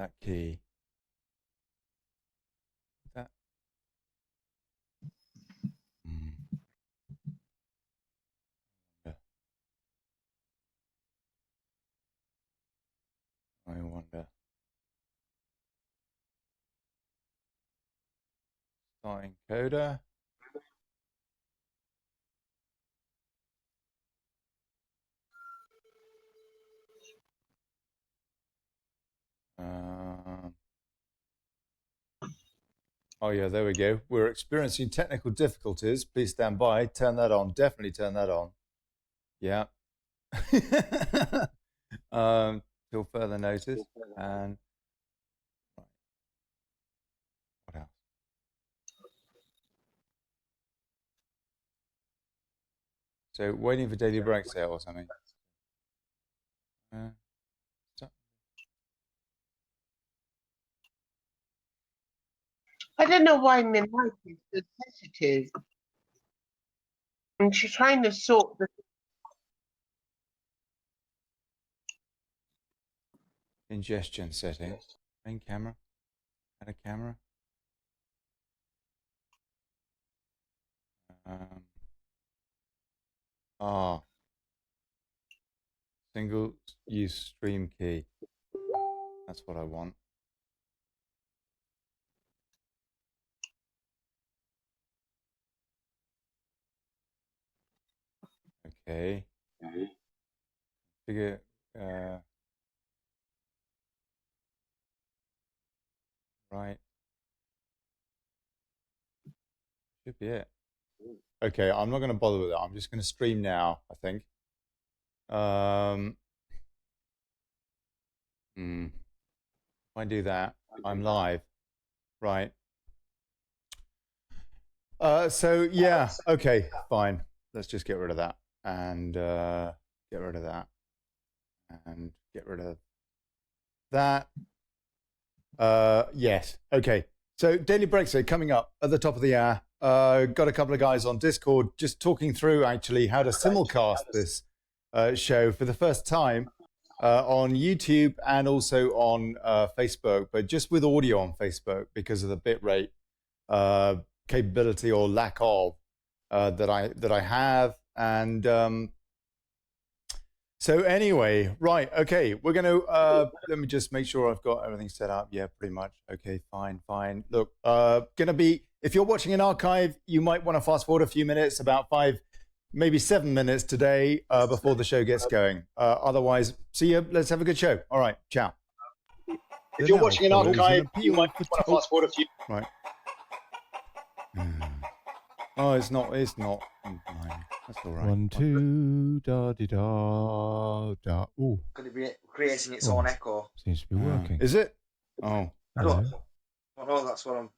that key. That. Yeah. I wonder. Starting coder. Oh yeah, there we go. We're experiencing technical difficulties. Please stand by. Turn that on. Definitely turn that on. Yeah. Till further notice. And what else? So waiting for daily Brexit or something. I don't know why my mic is so sensitive. And she's trying to sort the Ingestion settings. Main camera. Add a camera. Single use stream key. That's what I want. Okay. Figure. Right. Should be it. Okay, I'm not going to bother with that. I'm just going to stream now, I think. If I do that, I'm live. Right. So yeah, okay, fine. Let's just get rid of that and get rid of that and get rid of that. Yes. Okay. So Daily Brexit coming up at the top of the hour. Got a couple of guys on Discord just talking through actually how to simulcast this show for the first time on YouTube and also on Facebook, but just with audio on Facebook because of the bitrate capability or lack of that I have. And so anyway, right, okay, we're going to, let me just make sure I've got everything set up. Yeah, pretty much. Okay, fine. Look, going to be, if you're watching an archive, you might want to fast forward a few minutes, about 5, maybe 7 minutes today before the show gets going. Otherwise, see you. Let's have a good show. All right, ciao. If you're watching an archive, you might want to fast forward a few. Right. Oh, it's not. That's all right. 1, 2, da-di-da, da. Oh. Going to be creating its own echo. Seems to be working. Is it? Oh. I don't know, that's what I'm...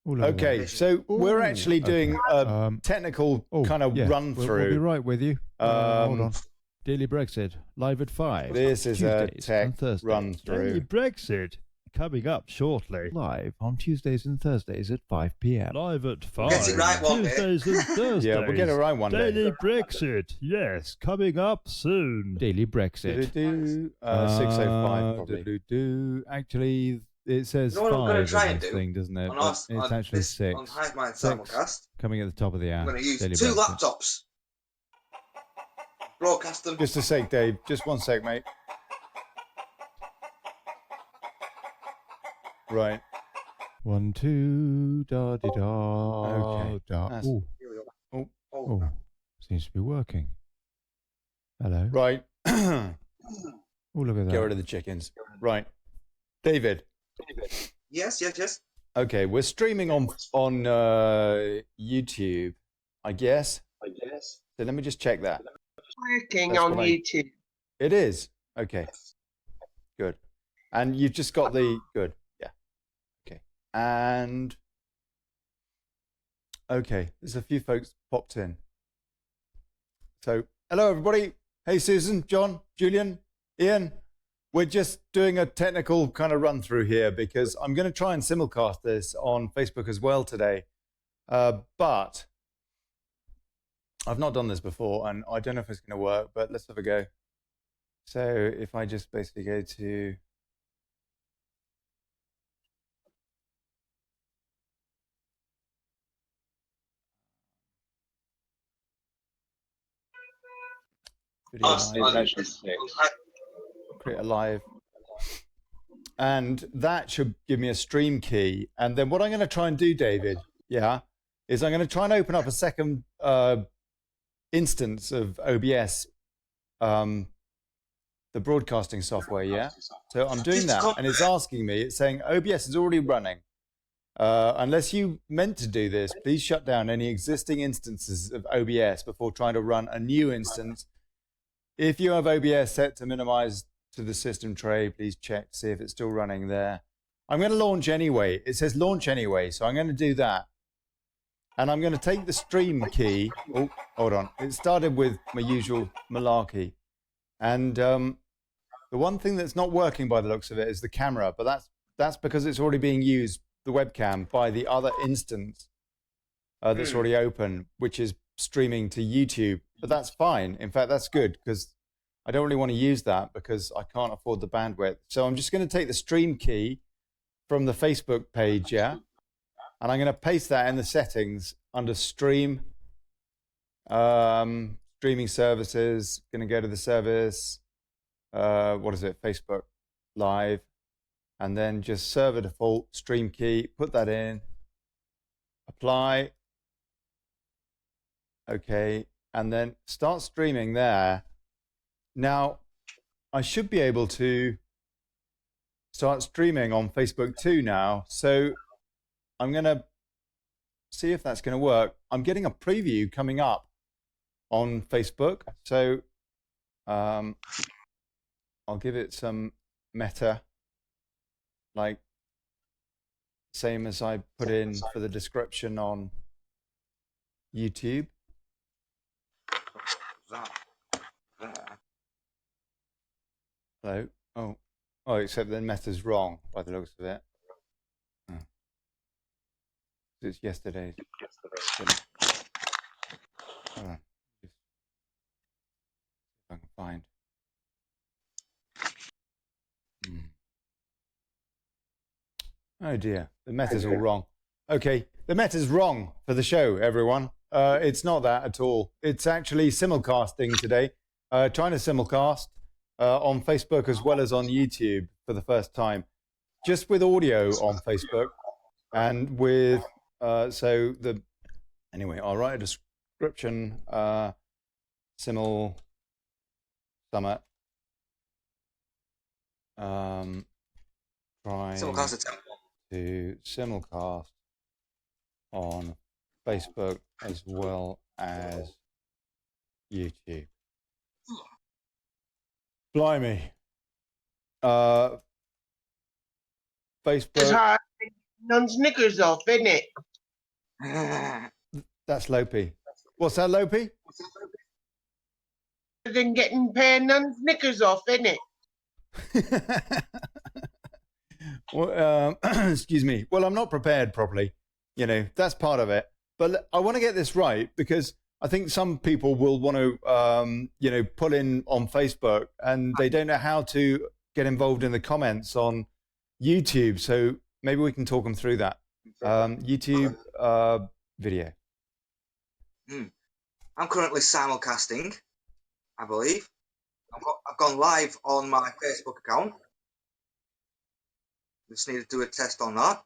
Okay, so we're actually doing a technical kind of run through. We'll be right with you. Hold on. Daily Brexit, live at 5. This is Tuesdays a tech and Thursdays. run through. Daily Brexit, coming up shortly. Live on Tuesdays and Thursdays at 5 p.m. Live at 5. Get it right one day. Tuesdays and Thursdays. Yeah, we'll get it right one day. Daily Brexit, yes, coming up soon. Daily Brexit. 6:05 probably. Actually, it says You know what I'm 5 going to try on and this do? thing, doesn't it? On It's actually 6. On HiveMind 6 simulcast. coming at the top of the hour. I'm going to use Daily 2 Brexit. laptops. Broadcast them. Just a sec, Dave. Just one sec, mate. Right. 1, 2, da-di-da, Okay. da. Oh, seems to be working. Hello. Right. Oh, look at that. Get rid of the chickens. Right. David. Yes. Okay, we're streaming on YouTube, I guess. So let me just check that. working That's on what YouTube. It is. Okay. Good. And you've just got the good. Yeah. Okay. And okay, there's a few folks popped in. So hello everybody. Hey Susan, John, Julian, Ian. We're just doing a technical kind of run through here because I'm going to try and simulcast this on Facebook as well today. But I've not done this before and I don't know if it's going to work, but let's have a go. So if I just basically go to Video live. I Create a live. And that should give me a stream key. And then what I'm going to try and do, David, is I'm going to try and open up a second instance of OBS, the broadcasting software, So I'm doing that, and it's asking me, it's saying OBS is already running. Unless you meant to do this, please shut down any existing instances of OBS before trying to run a new instance. If you have OBS set to minimize to the system tray, please check to see if it's still running there. I'm going to launch anyway. It says launch anyway, so I'm going to do that. And I'm going to take the stream key. Oh, hold on. It started with my usual malarkey. And the one thing that's not working by the looks of it is the camera, but that's because it's already being used, the webcam, by the other instance that's already open, which is streaming to YouTube. But that's fine. In fact, that's good because I don't really want to use that because I can't afford the bandwidth. So I'm just going to take the stream key from the Facebook page, and I'm going to paste that in the settings under stream, streaming services. Going to go to the service, what is it, Facebook Live, and then just server default stream key, put that in, apply, okay, and then start streaming there. Now, I should be able to start streaming on Facebook too now. So I'm going to see if that's going to work. I'm getting a preview coming up on Facebook. So I'll give it some meta, like same as I put in for the description on YouTube. Hello. Oh, except then meta's wrong by the looks of it. Oh. It's yesterday's. Hold on. If I can find. Oh dear, the meta's all wrong. Okay, the meta's wrong for the show, everyone. It's not that at all. It's actually simulcasting today. Trying to simulcast on Facebook as well as on YouTube for the first time, just with audio on Facebook and with anyway, I'll write a description. SIMULSOMAT. Trying to simulcast on Facebook as well as YouTube. Blimey. Facebook. It's hard to nuns knickers off, isn't it? That's Lopi. What's that, Lopi? Than getting pair nuns knickers off, isn't it? Well, excuse me. Well, I'm not prepared properly. You know, that's part of it. But I want to get this right because I think some people will want to, you know, pull in on Facebook and they don't know how to get involved in the comments on YouTube. So maybe we can talk them through that. YouTube video. I'm currently simulcasting, I believe. I've gone live on my Facebook account. Just need to do a test on that.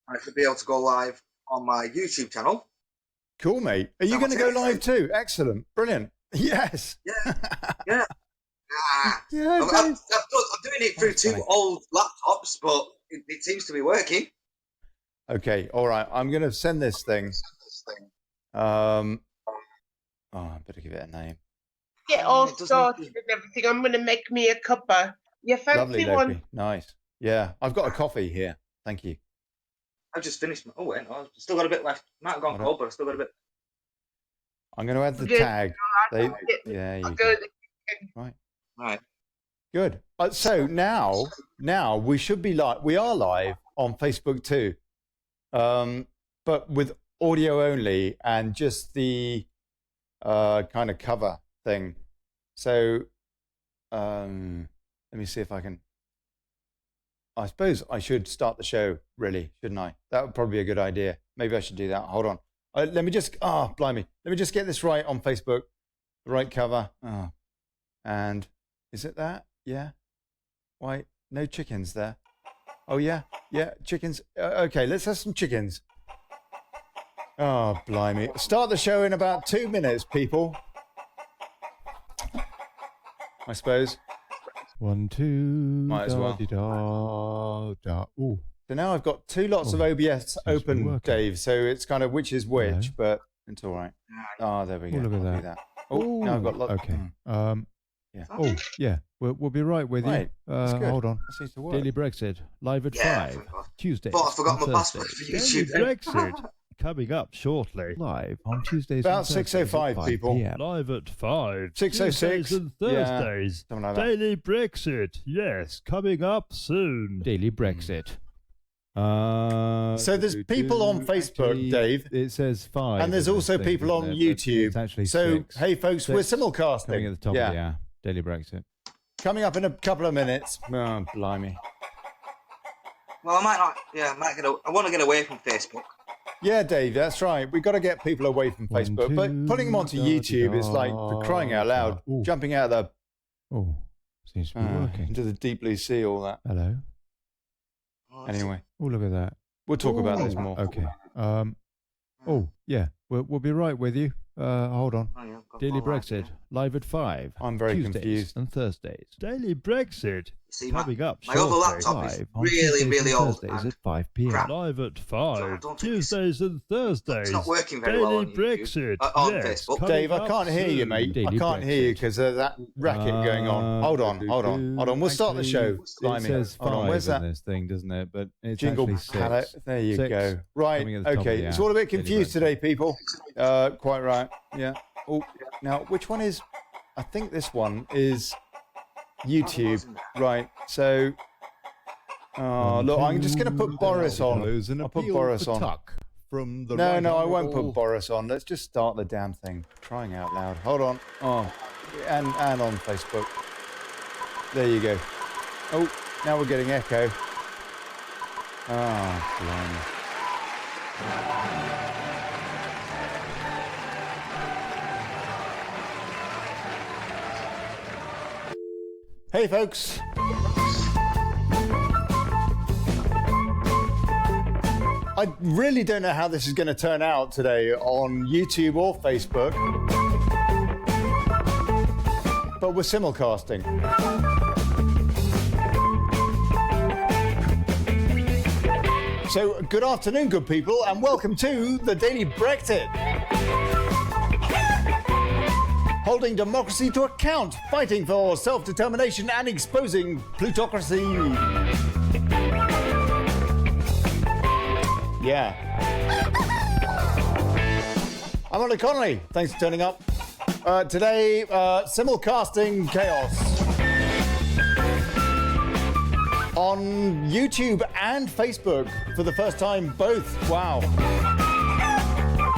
I should be able to go live on my YouTube channel. Cool, mate. Are you going to go live too? Excellent. Brilliant. Yes. Yeah. Yeah. Yeah, I'm doing it through two old laptops, but it seems to be working. Okay. All right. I'm going to send this thing. Oh, I better give it a name. Get all sorted and everything. I'm going to make me a cuppa. You fancy Lovely, one? Lopi. Nice. Yeah. I've got a coffee here. Thank you. I've just finished. Oh, wait. I've still got a bit left. Might have gone cold, but I've still got a bit. I'm going to add the Good. tag. Yeah, you I'll go. go. Right. Good. So now we should be live. We are live on Facebook too, but with audio only and just the kind of cover thing. So let me see if I can. I suppose I should start the show, really, shouldn't I? That would probably be a good idea. Maybe I should do that. Hold on. Let me just, blimey. Let me just get this right on Facebook. The right cover. And is it that? Yeah. Why? No chickens there. Oh, yeah. Yeah, chickens. Okay, let's have some chickens. Oh, blimey. Start the show in about 2 minutes, people. I suppose. 1, 2. Might as well. Da. Ooh. So now I've got 2 lots of OBS open, working. Dave. So it's kind of which is which, Hello. but it's all right. Oh, there we go. Look at I'll do that. Oh, now I've got lots. Okay. Yeah. Oh, yeah. We'll be right with Right. you. That's good. Hold on. That seems to work. Daily Brexit live at Yeah, 5 Tuesdays. But I forgot and my password Thursdays. for YouTube. Daily Brexit coming up shortly. Live on Tuesdays. About and Thursdays 6:05 at 5 people. PM. Live at 5 6:06. Tuesdays and Yeah, Thursdays. something like that. Daily Brexit. Yes, coming up soon. Daily Brexit. So there's people on Facebook, actually, Dave, It says 5. and there's in this also thing, people on isn't there? But YouTube. It's actually So, 6. hey, folks, we're 6 simulcasting. coming at the top yeah. of the hour. Daily Brexit. Coming up in a couple of minutes. Oh, blimey. Well, I might not. Yeah, I want to get away from Facebook. Yeah, Dave, that's right. We've got to get people away from 1, Facebook. 2, But putting them onto YouTube is like, for crying out loud, Ooh. jumping out of Oh, seems to be working. into the deep blue sea, all that. Hello. Anyway, Oh, look at that. we'll talk about this more. Okay. Oh, yeah. We'll be right with you. Hold on. Oh, yeah, I've got Daily all that, Brexit yeah. live at 5. I'm very Tuesdays confused. and Thursdays. Daily Brexit See, my coming up other shortly. laptop is Live on really, Tuesdays really and old Thursdays and at 5 p.m. crap. Live at So I 5 don't think Tuesdays and Thursdays. It's not working very Daily well on YouTube. Brexit. On yes, Facebook. coming Dave, I up can't hear you, soon. mate. I Daily can't hear you Brexit. because of that racket going on. Hold on. We'll start the show. It Blimey. says 5 Hold on, where's in that? this thing, doesn't it? But it's Jingle actually 6. palette. There you 6 go. Right. coming at the top of Okay. the It's hour. all a bit Daily confused Brexit. today, people. Quite right. Yeah. Oh, now which one is? I think this one is YouTube. Right. So, look, I'm just going to put Boris on. I'll put Boris on. From the No, I won't put Boris on. Let's just start the damn thing. Crying out loud. Hold on. Oh, and on Facebook. There you go. Oh, now we're getting echo. Ah, blimey. Hey, folks. I really don't know how this is going to turn out today on YouTube or Facebook, but we're simulcasting. So, good afternoon, good people, and welcome to the Daily Brexit. Holding democracy to account, fighting for self-determination and exposing plutocracy. Yeah. I'm Olly Connelly. Thanks for turning up. Today, simulcasting chaos on YouTube and Facebook for the first time, both. Wow.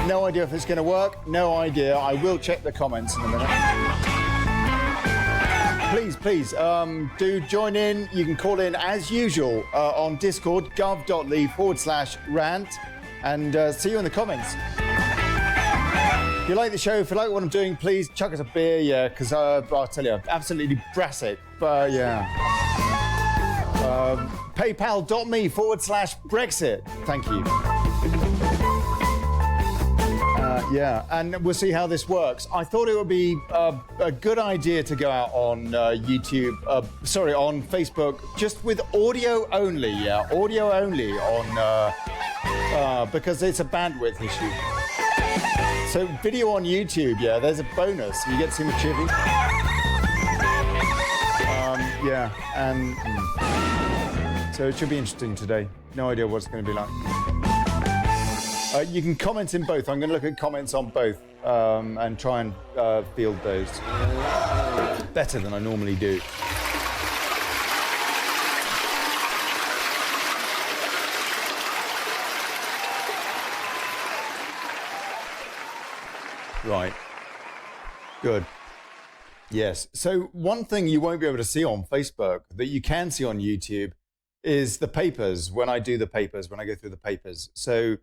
No idea if it's going to work. No idea. I will check the comments in a minute. Please, do join in. You can call in as usual on Discord, gov.ly/rant, and see you in the comments. If you like the show, if you like what I'm doing, please chuck us a beer, yeah, because I'll tell you, absolutely brass it. But yeah. PayPal.me/Brexit. Thank you. Yeah, and we'll see how this works. I thought it would be a good idea to go out on on Facebook, just with audio only. Yeah, audio only on because it's a bandwidth issue. So video on YouTube, yeah, there's a bonus. You get to see my chivvy. Yeah, and so it should be interesting today. No idea what it's going to be like. You can comment in both. I'm going to look at comments on both and try and field those better than I normally do. Right. Good. Yes. So one thing you won't be able to see on Facebook that you can see on YouTube is the papers when I do the papers, when I go through the papers. So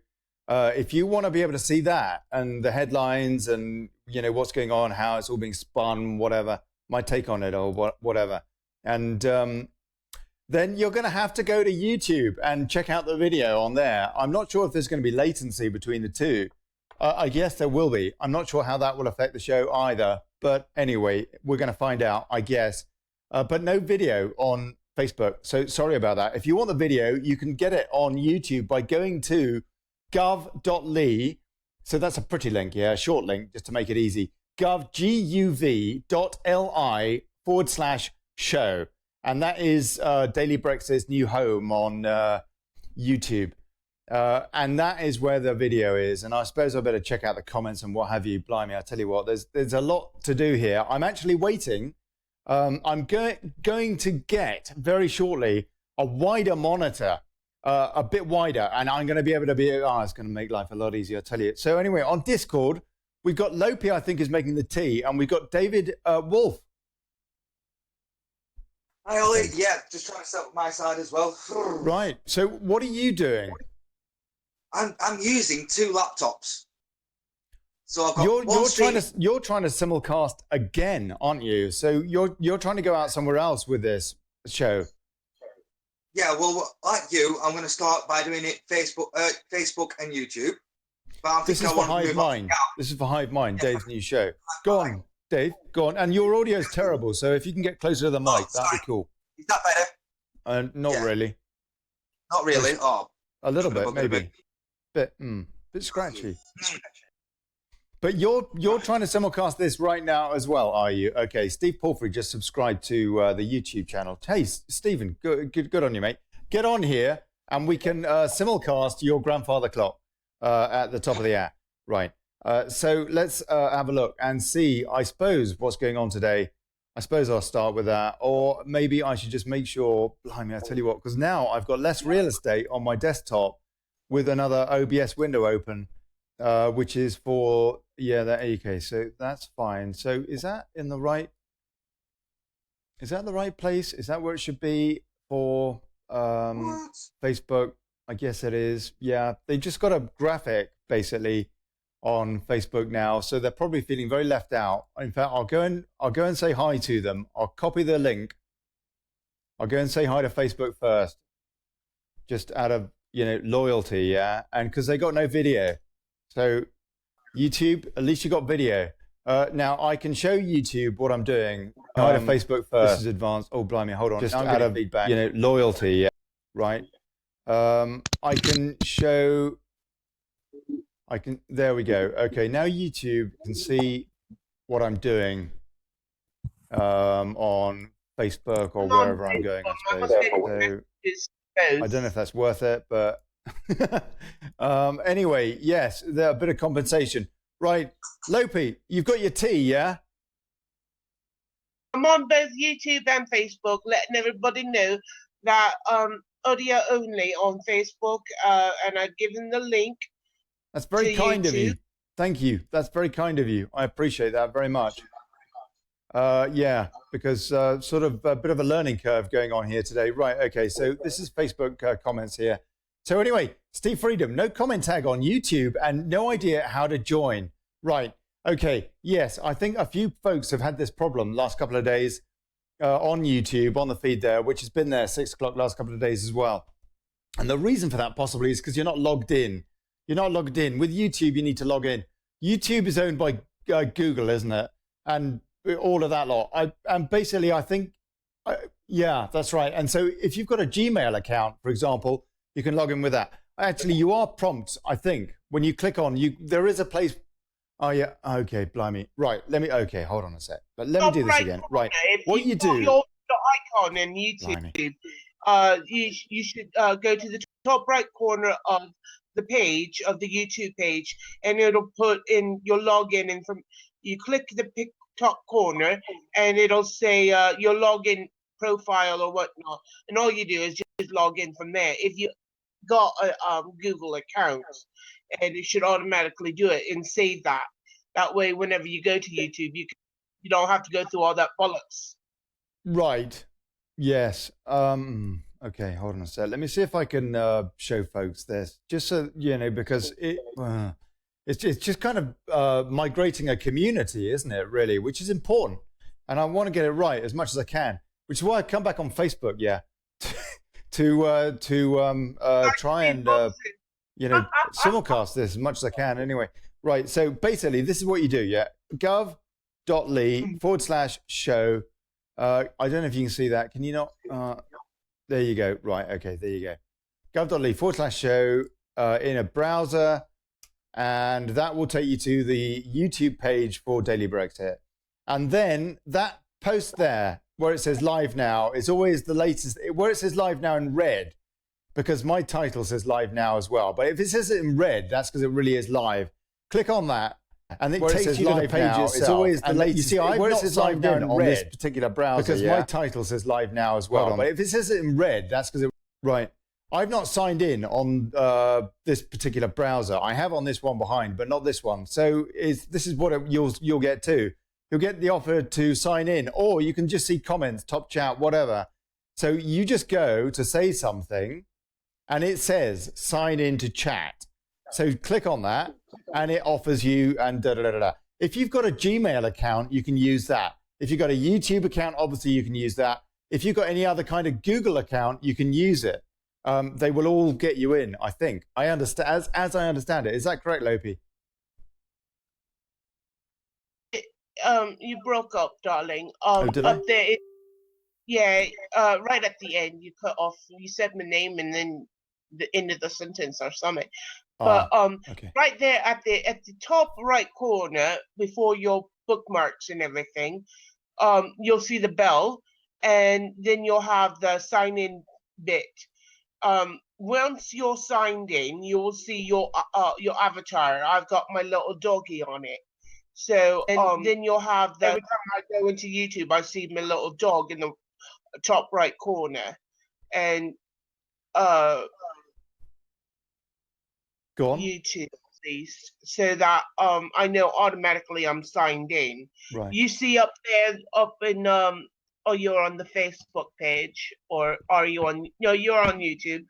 if you want to be able to see that and the headlines and, you know, what's going on, how it's all being spun, whatever, my take on it or whatever. And then you're going to have to go to YouTube and check out the video on there. I'm not sure if there's going to be latency between the two. I guess there will be. I'm not sure how that will affect the show either. But anyway, we're going to find out, I guess. But no video on Facebook. So sorry about that. If you want the video, you can get it on YouTube by going to gov.ly. So that's a pretty link, yeah, a short link, just to make it easy. gov.ly/show. And that is Daily Brexit's new home on YouTube. And that is where the video is. And I suppose I better check out the comments and what have you. Blimey, I tell you what, there's a lot to do here. I'm actually waiting. I'm going to get very shortly a wider monitor, a bit wider, and I'm going to be able to it's going to make life a lot easier, I tell you. So anyway, on Discord, we've got Lopi, I think, is making the tea, and we've got David Wolf. Hi, Ollie. Yeah, just trying to set up my side as well. Right. So what are you doing? I'm using 2 laptops. So I've got you're trying to simulcast again, aren't you? So you're trying to go out somewhere else with this show. Yeah, well, like you, I'm going to start by doing it Facebook and YouTube. But This is for Hive Mind. This is for Hive Mind, Dave's new show. Go on, Dave. Go on. And your audio is terrible, so if you can get closer to the mic, that'd be cool. Is that better? Not really. Not really. Oh, a little bit, maybe. Bit scratchy. But you're trying to simulcast this right now as well, are you? Okay, Steve Palfrey just subscribed to the YouTube channel. Hey, Stephen, good on you, mate. Get on here, and we can simulcast your grandfather clock at the top of the app. Right. So let's have a look and see, I suppose, what's going on today. I suppose I'll start with that. Or maybe I should just make sure, blimey, I tell you what, because now I've got less real estate on my desktop with another OBS window open, which is for, okay, so that's fine. So is that in the right, is that the right place? Is that where it should be for Facebook? I guess it is. Yeah, they just got a graphic basically on Facebook now, so they're probably feeling very left out. In fact, I'll go and say hi to them. I'll copy the link. I'll go and say hi to Facebook first, just out of loyalty, yeah, and because they got no video. So YouTube, at least you got video. Now I can show YouTube what I'm doing. Hi to Facebook first. This is advanced. Oh blimey, hold on. Just out of feedback, loyalty, yeah, right. I can show. There we go. Okay, now YouTube can see what I'm doing on Facebook or wherever I'm going, I suppose. So, I don't know if that's worth it, but anyway, yes, there's a bit of compensation. Right, Lopi, you've got your tea, yeah? I'm on both YouTube and Facebook, letting everybody know that audio only on Facebook, and I've given the link. That's very kind of you. Thank you. That's very kind of you. I appreciate that very much. Yeah, because sort of a bit of a learning curve going on here today. Right, okay, so this is Facebook comments here. So anyway, Steve Freedom, no comment tag on YouTube and no idea how to join. Right, okay, yes, I think a few folks have had this problem last couple of days on YouTube, on the feed there, which has been there 6 o'clock last couple of days as well. And the reason for that possibly is because you're not logged in. You're not logged in. With YouTube, you need to log in. YouTube is owned by Google, isn't it? And all of that lot. And basically, I think, yeah, that's right. And so if you've got a Gmail account, for example, you can log in with that. Actually, you are prompted, I think, when you click on, there is a place. Oh, yeah. Okay, blimey. Right. Okay, hold on a sec. But let me do this again. Right. What you do. Your icon in YouTube, you should go to the top right corner of the page of the YouTube page, and it'll put in your login, and you click the top corner, and it'll say your login profile or whatnot, and all you do is just log in from there. If you got a Google account, and it should automatically do it and save that. That way, whenever you go to YouTube, you don't have to go through all that bollocks. Right. Yes. Okay, hold on a sec. Let me see if I can show folks this, just so because it's just kind of migrating a community, isn't it? Really, which is important. and I want to get it right as much as I can, which is why I come back on Facebook, yeah, to try and simulcast this as much as I can. Anyway, right. So basically, this is what you do, yeah. gov.ly/show. I don't know if you can see that. Can you not? There you go. Right. Okay. There you go. gov.ly/show in a browser, and that will take you to the YouTube page for Daily Brexit. And then that post there where it says live now is always the latest, where it says live now in red, because my title says live now as well. But if it says it in red, that's because it really is live. Click on that. And it takes you to the page itself. It's always the latest. You see, I've not signed in on this particular browser because my title says live now as well. But if it says it in red, that's because it... Right. I've not signed in on this particular browser. I have on this one behind, but not this one. So this is what you'll get too. You'll get the offer to sign in, or you can just see comments, top chat, whatever. So you just go to say something, and it says sign in to chat. So click on that, and it offers you and da-da-da-da-da. If you've got a Gmail account, you can use that. If you've got a YouTube account, obviously you can use that. If you've got any other kind of Google account, you can use it. They will all get you in, I think. I understand, as I understand it. Is that correct, Lopi? You broke up, darling. Did up I? there, right at the end, you cut off. You said my name and then the end of the sentence or something. But okay. right there at the top right corner, before your bookmarks and everything, you'll see the bell, and then you'll have the sign in bit. Once you're signed in, you will see your avatar. I've got my little doggy on it. So then you'll have every time I go into YouTube, I see my little dog in the top right corner, and go on. YouTube, please, so that I know automatically I'm signed in. Right. You see up there, up in or you're on the Facebook page, or are you on? No, you're on YouTube.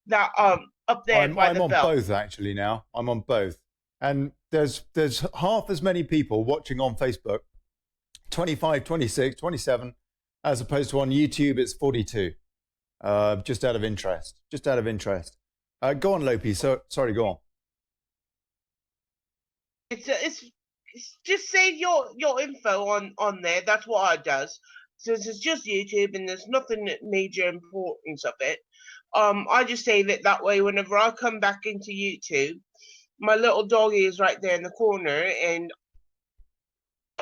That up there I'm on bell. both actually now. I'm on both, and there's half as many people watching on Facebook, 25, 26, 27, as opposed to on YouTube it's 42. Just out of interest. Go on, Lopi. So sorry, go on. It's just save your info on there. That's what it does. Since it's just YouTube and there's nothing major importance of it, I just save it that way. Whenever I come back into YouTube, my little doggy is right there in the corner and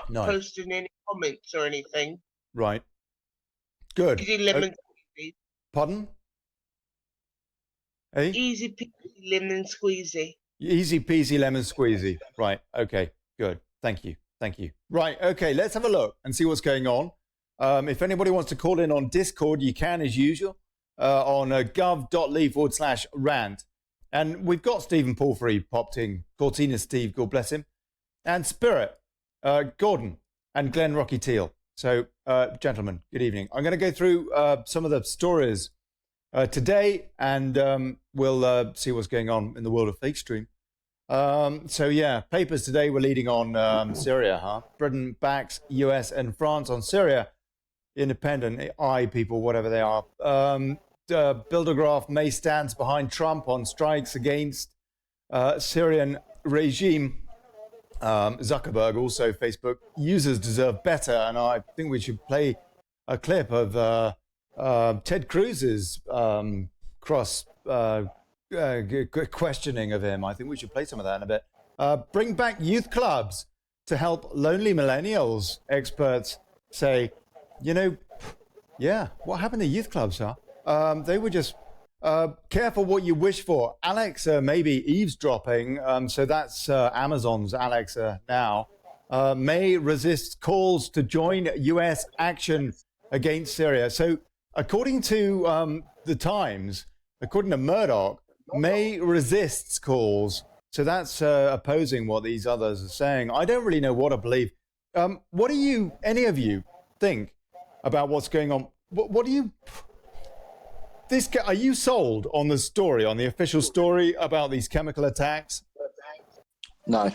Nice. posting any comments or anything. Right. Good. Easy lemon squeezy. Pardon? Hey? Easy peasy lemon squeezy. Easy peasy lemon squeezy. Right. Okay. Good. Thank you. Right. Okay. Let's have a look and see what's going on. If anybody wants to call in on Discord, you can, as usual, on gov.ly/rant. And we've got Stephen Palfrey popped in. Cortina Steve, God bless him. And Spirit, Gordon, and Glenn Rocky Teal. So, gentlemen, good evening. I'm going to go through some of the stories today, and we'll see what's going on in the world of fake stream. So, yeah, papers today were leading on Syria, huh? Britain backs US and France on Syria. Independent eye people, whatever they are. Bildergraph May stands behind Trump on strikes against Syrian regime. Zuckerberg, also Facebook, users deserve better. And I think we should play a clip of Ted Cruz's questioning of him. I think we should play some of that in a bit. Bring back youth clubs to help lonely millennials, experts say. You know, yeah, what happened to youth clubs, huh? They were just careful what you wish for. Alexa may be eavesdropping, so that's Amazon's Alexa now. May resists calls to join US action against Syria. So according to the Times, according to Murdoch, May resists calls. So that's opposing what these others are saying. I don't really know what to believe. What do you, any of you, think about what's going on? What do you... Are you sold on the story, on the official story about these chemical attacks? No,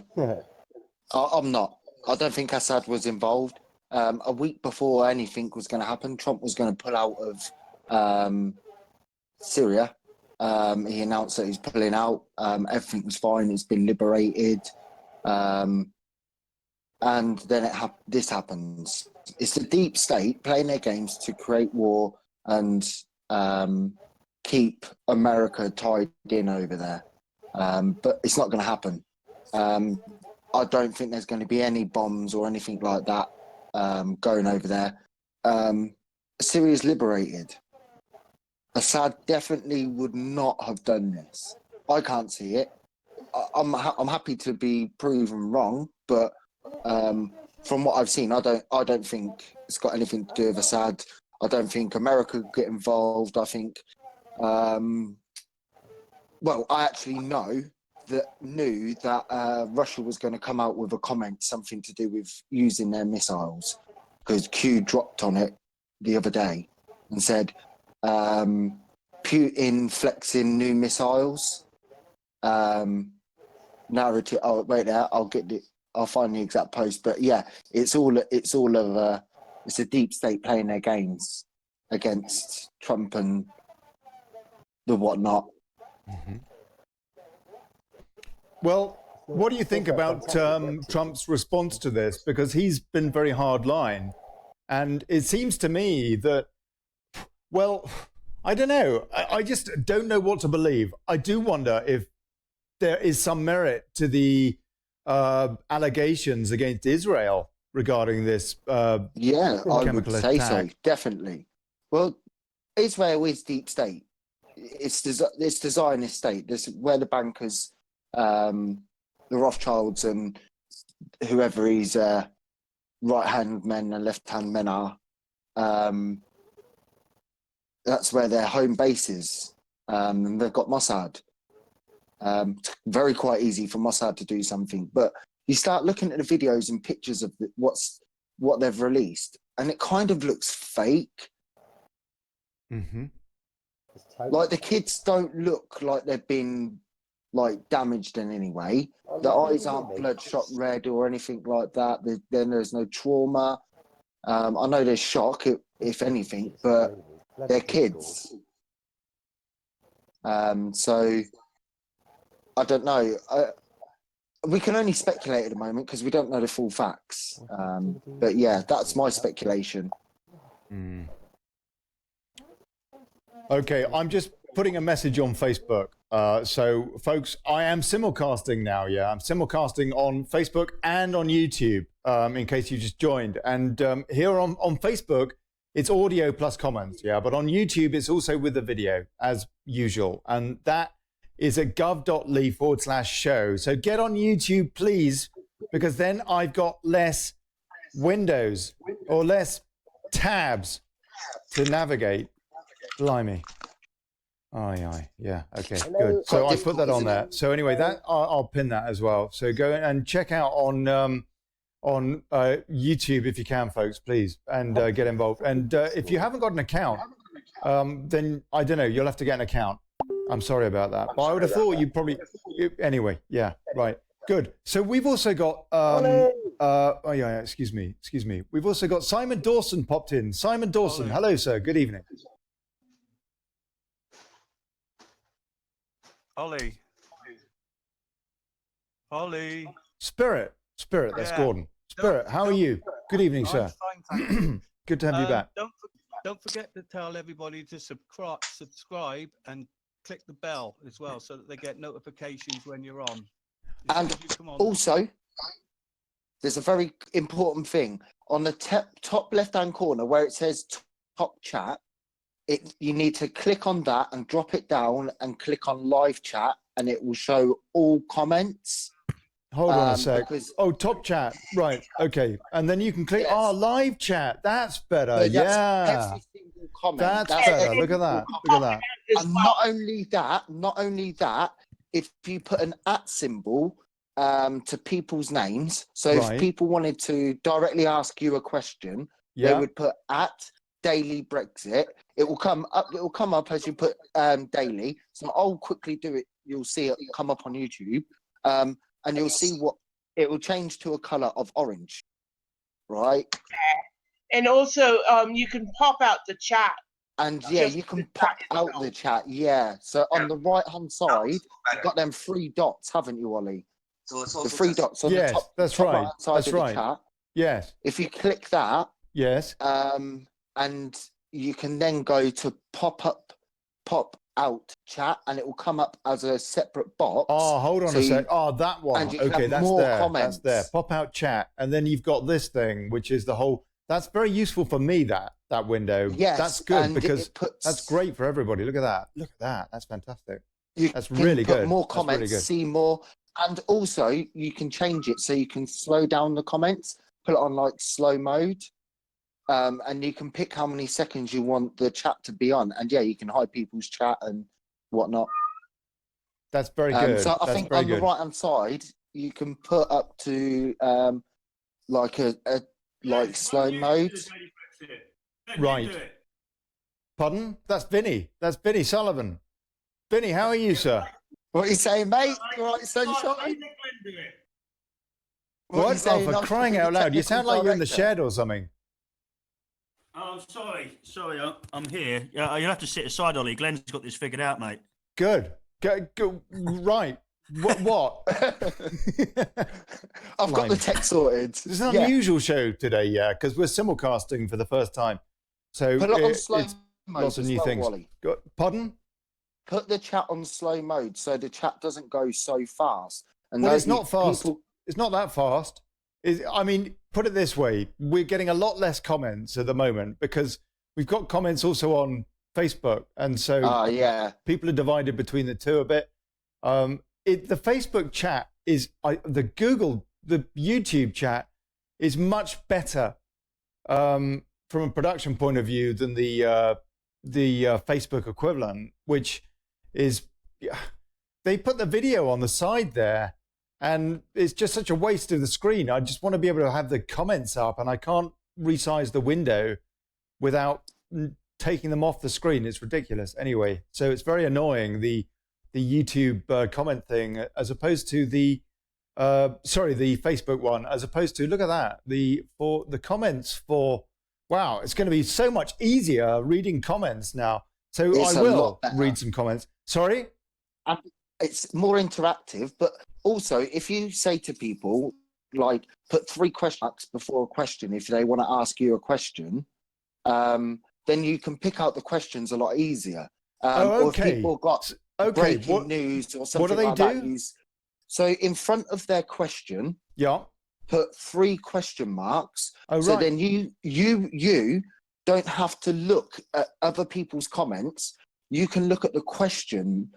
I'm not. I don't think Assad was involved. a week before anything was going to happen, Trump was going to pull out of Syria. He announced that he's pulling out. Everything was fine. It's been liberated. And then this happens. It's the deep state playing their games to create war and keep America tied in over there. But it's not going to happen. I don't think there's going to be any bombs or anything like that going over there. Syria's liberated. Assad definitely would not have done this. I can't see it. I'm happy to be proven wrong, but from what I've seen, I don't think it's got anything to do with Assad. I don't think America could get involved. I think, well, I actually knew that Russia was going to come out with a comment, something to do with using their missiles, because Q dropped on it the other day and said, Putin flexing new missiles. Narrative. Oh, wait there. I'll find the exact post. But yeah, it's a deep state playing their games against Trump and the whatnot. Mm-hmm. Well, what do you think about Trump's response to this? Because he's been very hardline, and it seems to me that, well, I don't know. I just don't know what to believe. I do wonder if there is some merit to the allegations against Israel regarding this. Yeah, I would say attack. so, definitely. Well, Israel is deep state. It's the Zionist state. This is where the bankers, the Rothschilds, and whoever his right-hand men and left-hand men are. That's where their home base is. And they've got Mossad. Very quite easy for Mossad to do something, but you start looking at the videos and pictures of what they've released, and it kind of looks fake. Mm-hmm. Like the kids don't look like they've been like damaged in any way. The eyes aren't bloodshot red or anything like that. Then there's no trauma. I know there's shock if anything, but they're kids. So I don't know. We can only speculate at the moment because we don't know the full facts. But yeah, that's my speculation. Mm. Okay, I'm just putting a message on Facebook. So, folks, I am simulcasting now. Yeah, I'm simulcasting on Facebook and on YouTube, in case you just joined. And here on Facebook, it's audio plus comments. Yeah, but on YouTube, it's also with the video as usual. And that is at gov.ly/show. So get on YouTube, please, because then I've got less windows or less tabs to navigate. Blimey. Yeah, okay, good. So I put that on there. So anyway, that I'll pin that as well. So go and check out on YouTube if you can, folks, please, and get involved. And if you haven't got an account, then I don't know, you'll have to get an account. I'm sorry about that. But I would have thought you'd probably... Anyway, yeah, right. Good. So we've also got... excuse me. We've also got Simon Dawson popped in. Simon Dawson, hello, sir. Good evening. Ollie. Spirit, that's Gordon. Spirit, how are you? Good evening, sir. Fine, good to have you back. Don't forget to tell everybody to subscribe and click the bell as well, so that they get notifications when you're on. And also, there's a very important thing on the top left-hand corner where it says top chat. You need to click on that and drop it down and click on live chat, and it will show all comments. Hold on a sec. Top chat. Right. Okay. And then you can click live chat. That's better. So that's every single comment. That's better. Look at that. Look at that. And not only that, if you put an @ symbol to people's names, so if people wanted to directly ask you a question, they would put @Daily Brexit. It will come up as you put daily. So I'll quickly do it. You'll see it come up on YouTube. And you'll see what it will change to a color of orange. right? And also, you can pop out the chat. And yeah, you can pop out the chat. Yeah. So on the right-hand side, you've got them 3 dots, haven't you, Ollie? So it's The also 3 dots on Yes, the top, that's top right. right-hand side That's of right. the chat. Yes. If you click that, Yes. and you can then go to pop out chat, and it will come up as a separate box. Oh, hold on a sec. Oh, that one. And you can Okay, have that's more there. comments. That's there. Pop out chat, and then you've got this thing, which is the whole. That's very useful for me. That window. Yes, that's good and because it puts, that's great for everybody. Look at that. Look at that. That's fantastic. You That's can really put good. more That's comments, really good. see more, and also you can change it so you can slow down the comments, put it on like slow mode, and you can pick how many seconds you want the chat to be on, and yeah, you can hide people's chat and whatnot. That's very good. So I that's think very on good. the right hand side you can put up to like a like slow mode. Right. Pardon? That's Vinny. That's Vinny Sullivan. Vinny, how are you, sir? What are you saying, mate? You all right, sunshine? What? Are you saying, Oh, for I'm crying the out loud! You technical sound like you're in the director? shed or something. Oh, sorry, I'm here. Yeah, you'll have to sit aside, Ollie. Glenn's got this figured out, mate. Good. Go. Right. What? I've got the tech sorted. It's an unusual show today, yeah, because we're simulcasting for the first time. So Put it on slow it's mode lots of as new well, things. Wally. Pardon? Put the chat on slow mode so the chat doesn't go so fast. And Well, it's not fast. It's not that fast. I mean, put it this way: we're getting a lot less comments at the moment because we've got comments also on Facebook, and so yeah, people are divided between the two a bit. The Facebook chat is the YouTube chat is much better from a production point of view than the Facebook equivalent, which is they put the video on the side there, and it's just such a waste of the screen. I just want to be able to have the comments up, and I can't resize the window without taking them off the screen. It's ridiculous. Anyway, so it's very annoying the YouTube comment thing as opposed to the Facebook one, as opposed to look at that for the comments for. Wow, it's going to be so much easier reading comments now. So it's I will read some comments. Sorry? And it's more interactive, but also if you say to people, like, put 3 question marks before a question if they want to ask you a question, then you can pick out the questions a lot easier. Or if people got breaking news or something like that. So in front of their question, put 3 question marks. So then you don't have to look at other people's comments. You can look at the question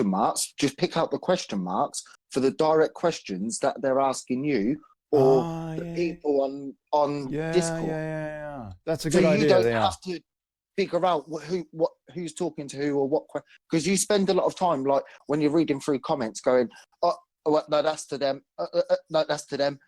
marks, just pick out the question marks for the direct questions that they're asking you or the people on Discord. Yeah. That's a good idea. So you don't have to figure out who's talking to who or what, because you spend a lot of time, like when you're reading through comments going, oh no, that's to them, no, that's to them,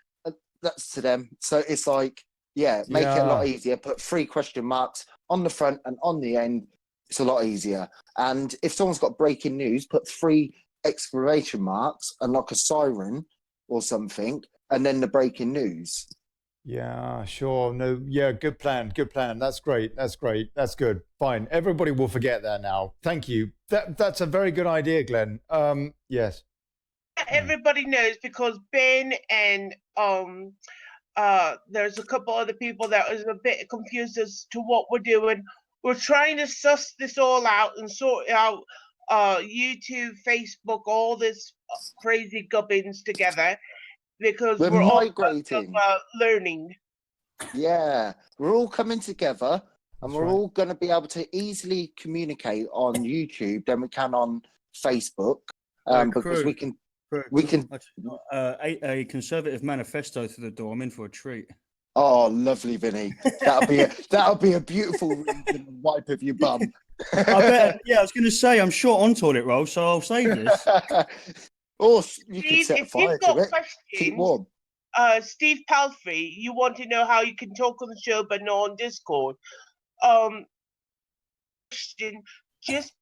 that's to them. So it's like, make it a lot easier. Put 3 question marks on the front and on the end. It's a lot easier. And if someone's got breaking news, put 3 exclamation marks and like a siren or something, and then the breaking news. Yeah, sure. No, yeah, good plan. That's great. That's good. Fine. Everybody will forget that now. Thank you. That's a very good idea, Glenn. Yes. Everybody knows because Ben and there's a couple other people that was a bit confused as to what we're doing. We're trying to suss this all out and sort out YouTube, Facebook, all this crazy gubbins together because we're migrating. all learning. Yeah, we're all coming together and we're all going to be able to easily communicate on YouTube than we can on Facebook because we can. A Conservative manifesto through the door. I'm in for a treat. Oh, lovely, Vinny. That'll be a beautiful read and wipe of your bum. I bet. Yeah, I was going to say I'm short on toilet roll, so I'll save this. Or you could set fire to it. Keep warm. Steve Palfrey, you want to know how you can talk on the show but not on Discord? Just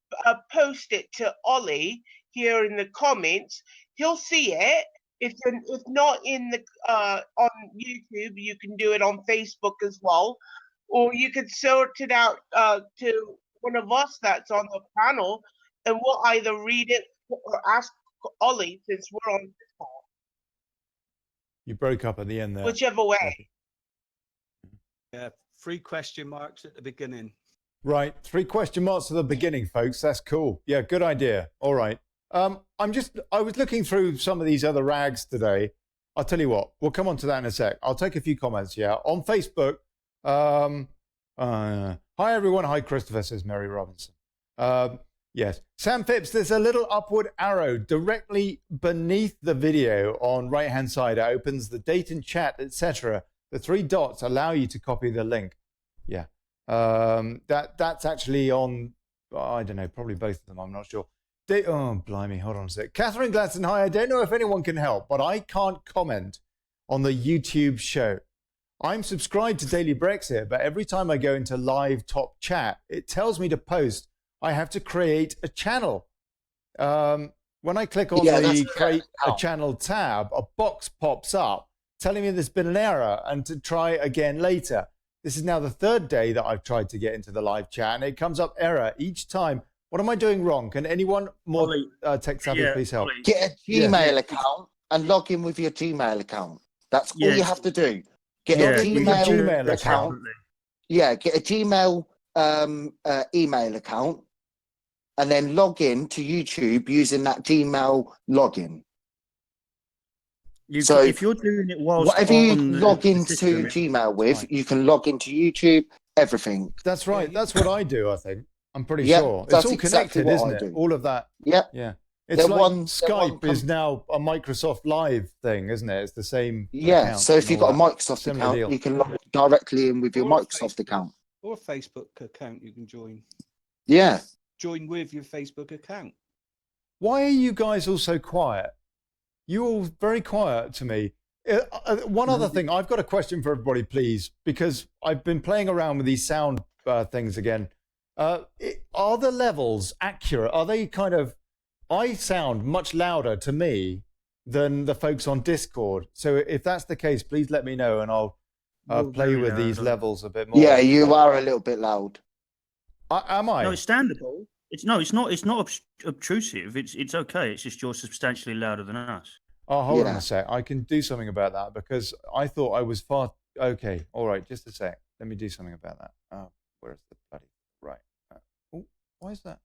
post it to Ollie here in the comments. He'll see it if not in the on YouTube, you can do it on Facebook as well, or you could sort it out to one of us that's on the panel, and we'll either read it or ask Ollie, since we're on this call. You broke up at the end there. Whichever way. Yeah, 3 question marks at the beginning. Right, 3 question marks at the beginning, folks. That's cool. Yeah, good idea. All right. I was looking through some of these other rags today. I'll tell you what, we'll come on to that in a sec. I'll take a few comments, yeah. On Facebook, hi everyone. Hi, Christopher, says Mary Robinson. Yes. Sam Phipps, there's a little upward arrow directly beneath the video on right-hand side. It opens the date and chat, etc. The 3 dots allow you to copy the link. Yeah. That's actually on, I don't know, probably both of them. I'm not sure. Oh, blimey. Hold on a sec. Catherine Gladstone, hi. I don't know if anyone can help, but I can't comment on the YouTube show. I'm subscribed to Daily Brexit, but every time I go into live top chat, it tells me to post. I have to create a channel. When I click on the create a channel tab, a box pops up telling me there's been an error and to try again later. This is now the 3rd day that I've tried to get into the live chat, and it comes up error each time. What am I doing wrong? Can anyone more tech savvy please help? Get a Gmail account and log in with your Gmail account. That's all you have to do. Get a Gmail account. Yeah, get a Gmail email account and then log in to YouTube using that Gmail login. So if you're doing it whilst whatever you log into Gmail with, you can log into YouTube, everything. That's right. That's what I do, I think. I'm pretty sure. It's all connected, isn't it? All of that. Yep. Yeah. It's like Skype is now a Microsoft Live thing, isn't it? It's the same. Yeah. So if you've got a Microsoft account, you can log directly in with your Microsoft account. Or a Facebook account you can join. Yeah. Join with your Facebook account. Why are you guys all so quiet? You're all very quiet to me. One other thing, I've got a question for everybody, please, because I've been playing around with these sound things again. Are the levels accurate? Are they kind of, I sound much louder to me than the folks on Discord. So if that's the case, please let me know and I'll play with these levels a bit more. Yeah, you are a little bit loud. Am I? No, it's standable. It's not obtrusive. It's okay. It's just you're substantially louder than us. Oh, hold on a sec. I can do something about that because I thought I was far. Okay, all right. Just a sec. Let me do something about that. Oh, where's the bloody right? Oh, why is that?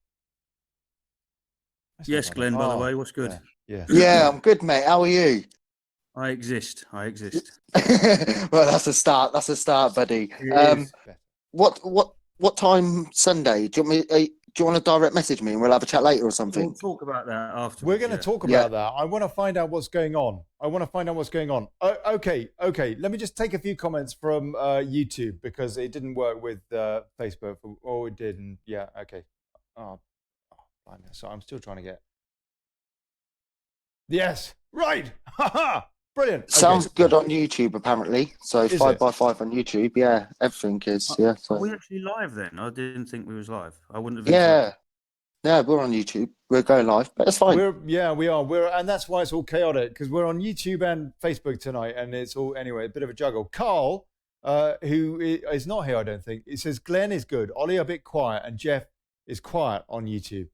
Yes, Glenn. By the way, what's good? Yeah, I'm good, mate. How are you? I exist. Well, that's a start. That's a start, buddy. What time Sunday? Do you want to direct message me and we'll have a chat later or something? We'll talk about that after. We're going to talk about that. I want to find out what's going on. Okay. Let me just take a few comments from YouTube because it didn't work with Facebook. Oh, it did. And yeah, okay. So I'm still trying to get. Yes, right. Brilliant. Sounds good on YouTube, apparently. So 5x5 on YouTube. Yeah, everything is. Yeah. So. Are we actually live then? I didn't think we was live. I wouldn't have. Yeah, we're on YouTube. We're going live, but it's fine. We are. And that's why it's all chaotic because we're on YouTube and Facebook tonight, and it's all anyway a bit of a juggle. Carl, who is not here, I don't think. It says Glenn is good, Ollie a bit quiet, and Jeff is quiet on YouTube.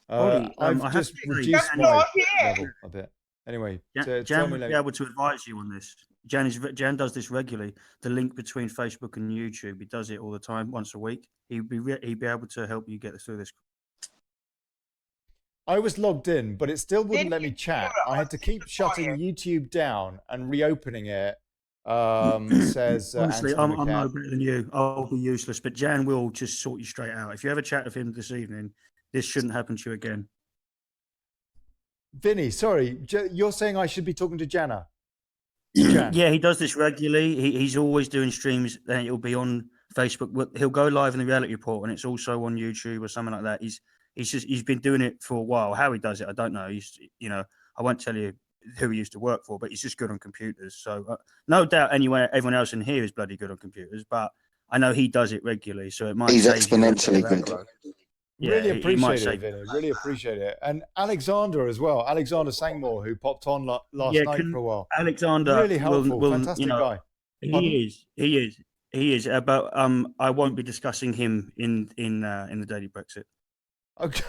Ollie, I've just reduced my level a bit. Anyway, Jan would be able to advise you on this. Jan does this regularly. The link between Facebook and YouTube, he does it all the time, once a week. He'd be able to help you get through this. I was logged in, but it still wouldn't let me chat. I had to keep shutting YouTube down and reopening it. Says honestly, I'm no better than you. I'll be useless, but Jan will just sort you straight out. If you have a chat with him this evening, this shouldn't happen to you again. Vinny, sorry, you're saying I should be talking to Jana? Yeah, he does this regularly. He's always doing streams. Then it'll be on Facebook. He'll go live in the reality report, and it's also on YouTube or something like that. He's been doing it for a while. How he does it, I don't know. I won't tell you who he used to work for, but he's just good on computers. So no doubt, everyone else in here is bloody good on computers. But I know he does it regularly, so it might. He's exponentially good. Yeah, Really he might appreciate say it, Vinny. Really appreciate it. And Alexander as well. Alexander Sangmore, who popped on last night for a while. Alexander Really helpful. will Fantastic guy. Pardon? He is. But I won't be discussing him in the Daily Brexit.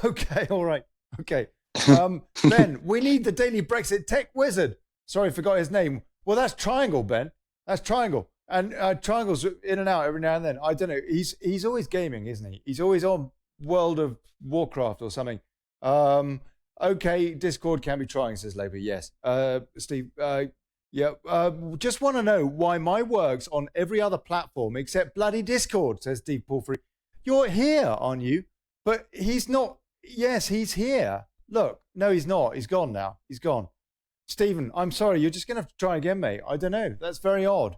Okay, all right. Okay. Ben, we need the Daily Brexit tech wizard. Sorry, I forgot his name. Well, that's Triangle, Ben. That's Triangle. And Triangle's in and out every now and then. I don't know. He's always gaming, isn't he? He's always on World of Warcraft or something. Okay, Discord can be trying, says Labour. Yes. Steve, just want to know why my work's on every other platform except bloody Discord, says Steve Palfrey. You're here, aren't you? But he's not. Yes, he's here. Look, no, he's not. He's gone now. He's gone. Stephen, I'm sorry. You're just going to have to try again, mate. I don't know. That's very odd.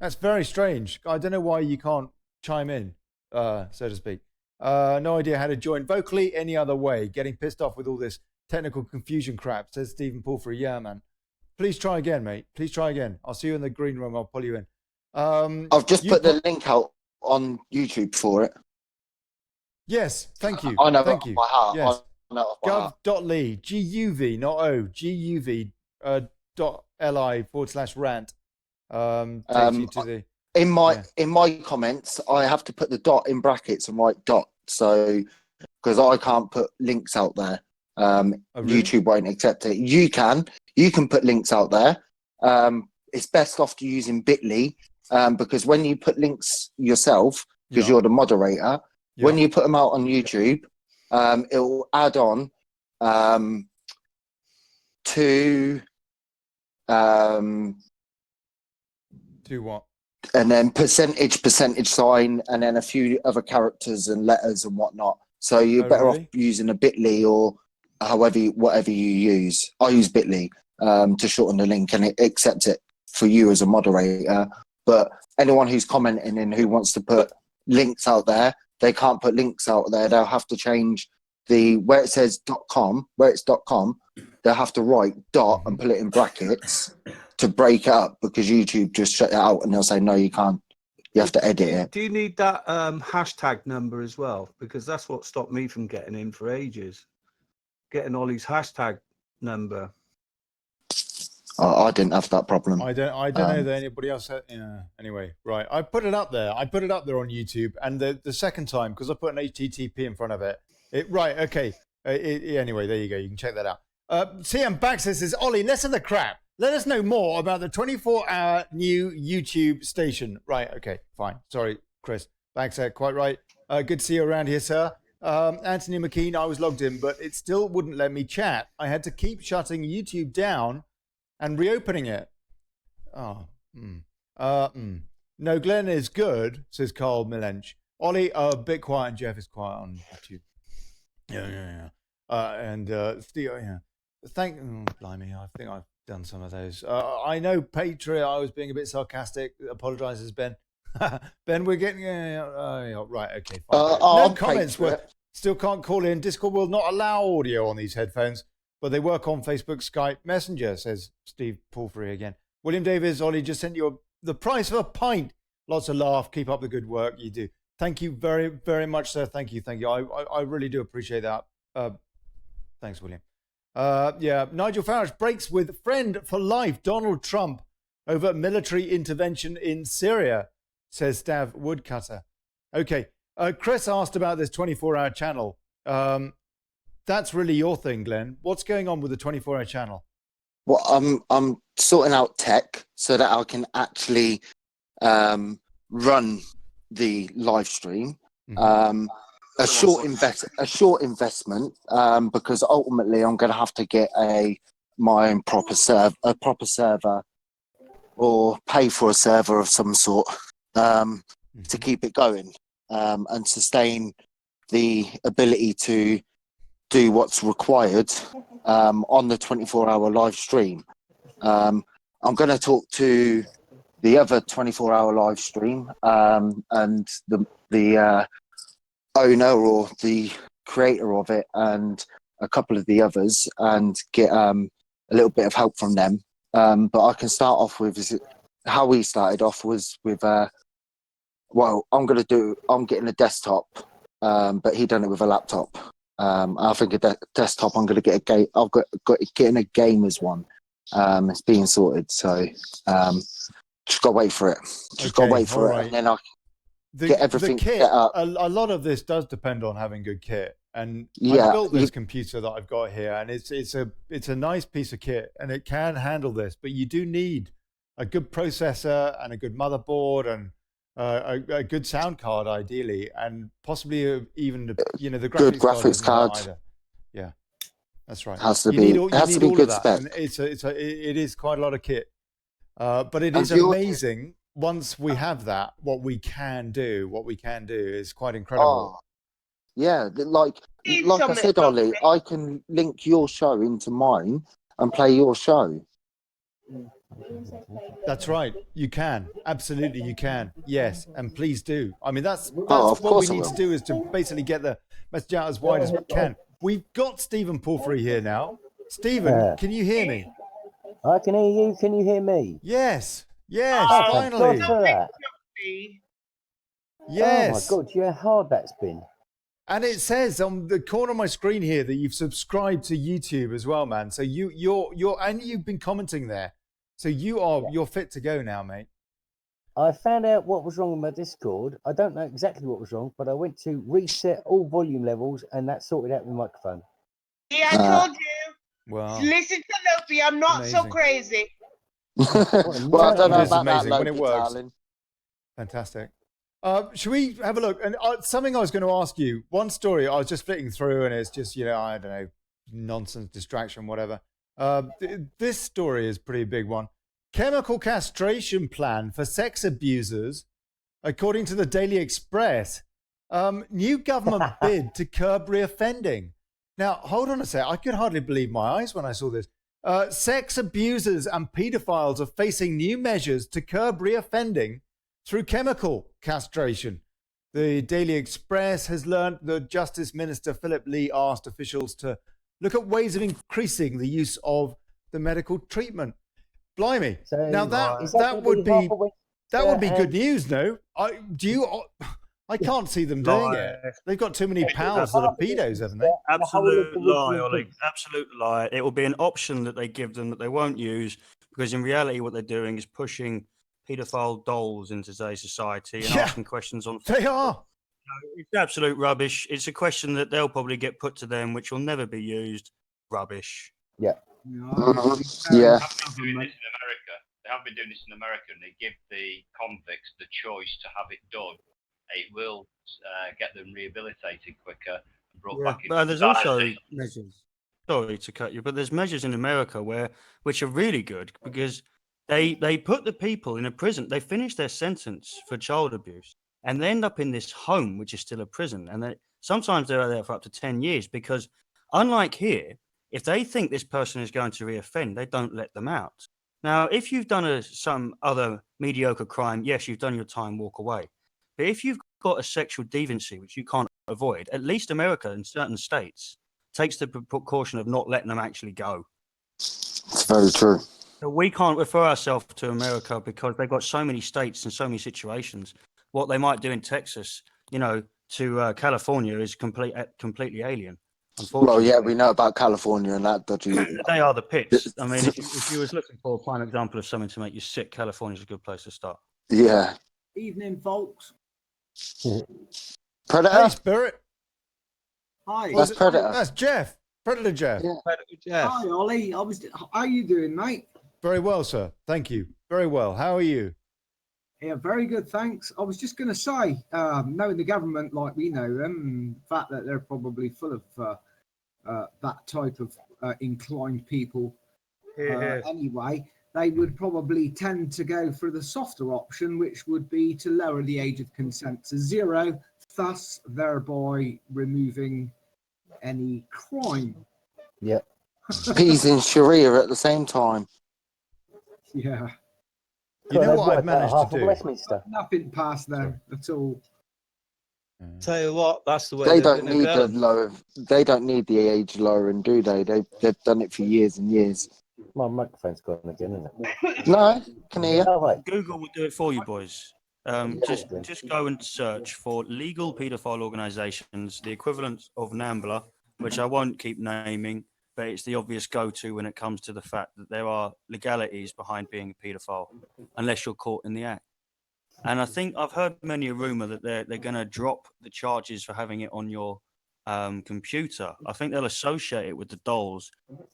That's very strange. I don't know why you can't chime in, so to speak. No idea how to join vocally any other way. Getting pissed off with all this technical confusion crap, says Stephen Palfrey. Yeah, man. Please try again, mate. Please try again. I'll see you in the green room. I'll pull you in. I've just put the link out on YouTube for it. Yes, thank you. I know thank you. By heart. Yes. I know by heart. Gov.ly, GUV, not O, GUV .li/rant. Takes you to the in my comments, I have to put the dot in brackets and write dot. So because I can't put links out there, really? YouTube won't accept it. You can put links out there. It's best off to using Bitly because when you put links yourself, because you're the moderator, when you put them out on YouTube, it will add on to what? And then percentage sign, and then a few other characters and letters and whatnot. So you're better off using a Bitly or whatever you use. I use Bitly to shorten the link, and it accepts it for you as a moderator. But anyone who's commenting and who wants to put links out there, they can't put links out there. They'll have to change where it says .com, where it's .com, they'll have to write dot and put it in brackets to break it up, because YouTube just shut it out and they'll say, no, you can't. You have to edit it. Do you need that hashtag number as well? Because that's what stopped me from getting in for ages. Getting Olly's hashtag number. I didn't have that problem. I don't know that anybody else had. Yeah. Anyway, right. I put it up there. I put it up there on YouTube, and the second time, because I put an HTTP in front of it. Right. Okay. Anyway, there you go. You can check that out. CM Baxter says, Olly, listen to the crap. Let us know more about the 24-hour new YouTube station. Right. Okay. Fine. Sorry, Chris. Baxter, quite right. Good to see you around here, sir. Anthony McKean, I was logged in, but it still wouldn't let me chat. I had to keep shutting YouTube down and reopening it. No, Glenn is good, says Carl Milench. Olly, a bit quiet, and Jeff is quiet on YouTube. Yeah. And Steve, blimey, I think I've done some of those. I know Patriot, I was being a bit sarcastic. Apologizes, Ben. Ben, we're getting right. Okay, fine. No comments. Still can't call in. Discord will not allow audio on these headphones, but they work on Facebook, Skype, Messenger, says Steve Palfrey again. William Davis, Olly just sent you the price of a pint. Lots of laugh. Keep up the good work you do. Thank you very, very much, sir. Thank you. I really do appreciate that. Thanks, William. Nigel Farage breaks with friend for life, Donald Trump, over military intervention in Syria, says Stav Woodcutter. Okay. Chris asked about this 24-hour channel. That's really your thing, Glenn. What's going on with the 24-hour channel? Well, I'm sorting out tech so that I can actually run the live stream. A short investment because ultimately I'm going to have to get my own proper server, or pay for a server of some sort to keep it going and sustain the ability to do what's required on the 24-hour live stream. I'm going to talk to the other 24-hour live stream and the owner or the creator of it and a couple of the others, and get a little bit of help from them. But I can start off with how we started off was with I'm getting a desktop but he done it with a laptop. I think a desktop. I'm going to get a game. I've got getting a gamer's one. It's being sorted, so just got to wait for it. Just got to wait for it, and then I get everything the kit, set up. A lot of this does depend on having good kit, and Yeah, I built this computer that I've got here, and it's a nice piece of kit, and it can handle this, but you do need a good processor and a good motherboard and a good sound card, ideally, and possibly even the Good graphics card. Either. Yeah, that's right. Has to you be. Need It has to be all good of that, spec. and it is quite a lot of kit, but it is And you're- amazing. Once we have that, what we can do is quite incredible. Oh, yeah, like Need I some said, Ollie, I can link your show into mine and play your show. That's right. You can. Absolutely, you can. Yes, and please do. I mean, that's of what we course I need will. to do, is to basically get the message out as wide as we can. We've got Stephen Porphyry here now. Stephen, Yeah. can you hear me? I can hear you. Can you hear me? Yes. Oh, thank Finally. God for that. Yes. Oh my God, you know how hard that's been. And it says on the corner of my screen here that you've subscribed to YouTube as well, man. So you're and you've been commenting there. So you're fit to go now, mate. I found out what was wrong with my Discord. I don't know exactly what was wrong, but I went to reset all volume levels, and that sorted out the microphone. Yeah, I told you. Wow. Listen to Lopi. I'm not so Amazing. crazy. Well, I don't know It is about that, amazing when it Loki, works. darling. Fantastic. Should we have a look? And something I was going to ask you. One story I was just flicking through, and it's just I don't know, nonsense, distraction, whatever. This story is a pretty big one. Chemical castration plan for sex abusers, according to the Daily Express. New government bid to curb reoffending. Now, hold on a sec. I could hardly believe my eyes when I saw this. Sex abusers and paedophiles are facing new measures to curb reoffending through chemical castration. The Daily Express has learned that Justice Minister Philip Lee asked officials to look at ways of increasing the use of the medical treatment. Blimey! So, Now that would be good news, no? I can't see them doing it. They've got too many pals that are pedos, haven't they? Absolute lie, Ollie. Absolute lie. It will be an option that they give them that they won't use, because in reality, what they're doing is pushing paedophile dolls into today's society and asking questions on. They are. It's absolute rubbish. It's a question that they'll probably get put to them, which will never be used. Rubbish. Yeah. Yeah. They have been doing this in America. They have been doing this in America, and they give the convicts the choice to have it done. It will get them rehabilitated quicker and brought back into But there's society. also measures. Sorry to cut you, but there's measures in America which are really good, because they put the people in a prison. They finish their sentence for child abuse, and they end up in this home, which is still a prison. And sometimes they're there for up to 10 years, because unlike here, if they think this person is going to reoffend, they don't let them out. Now, if you've done some other mediocre crime, yes, you've done your time, walk away. But if you've got a sexual deviancy, which you can't avoid, at least America in certain states takes the precaution of not letting them actually go. It's very true. So we can't refer ourselves to America because they've got so many states and so many situations. What they might do in Texas, to California is completely alien. Well, yeah, we know about California and that dodgy. They are the pits. I mean, if you was looking for a prime example of something to make you sick, California's a good place to start. Yeah. Evening, folks. Predator? Hey, Spirit. Hi. That's Predator. That's Jeff. Predator Jeff. Yeah. Predator Jeff. Hi, Ollie. How you doing, mate? Very well, sir. Thank you. Very well. How are you? Yeah, very good, thanks. I was just going to say, knowing the government like we know them, the fact that they're probably full of that type of inclined people anyway, they would probably tend to go for the softer option, which would be to lower the age of consent to 0, thus thereby removing any crime. Yeah. Peas in Sharia at the same time. Yeah. You know what I've managed to do? Westminster. Nothing past them at all. Tell you what, that's the way They they're don't gonna need go. the lower. They don't need the age lowering, do they? They've done it for years and years. My microphone's gone again, isn't it? No, can hear. Oh, right. Google will do it for you, boys. Just go and search for legal paedophile organisations, the equivalent of NAMBLA, which I won't keep naming, but it's the obvious go-to when it comes to the fact that there are legalities behind being a paedophile, unless you're caught in the act. And I think I've heard many a rumour that they're going to drop the charges for having it on your computer. I think they'll associate it with the dolls,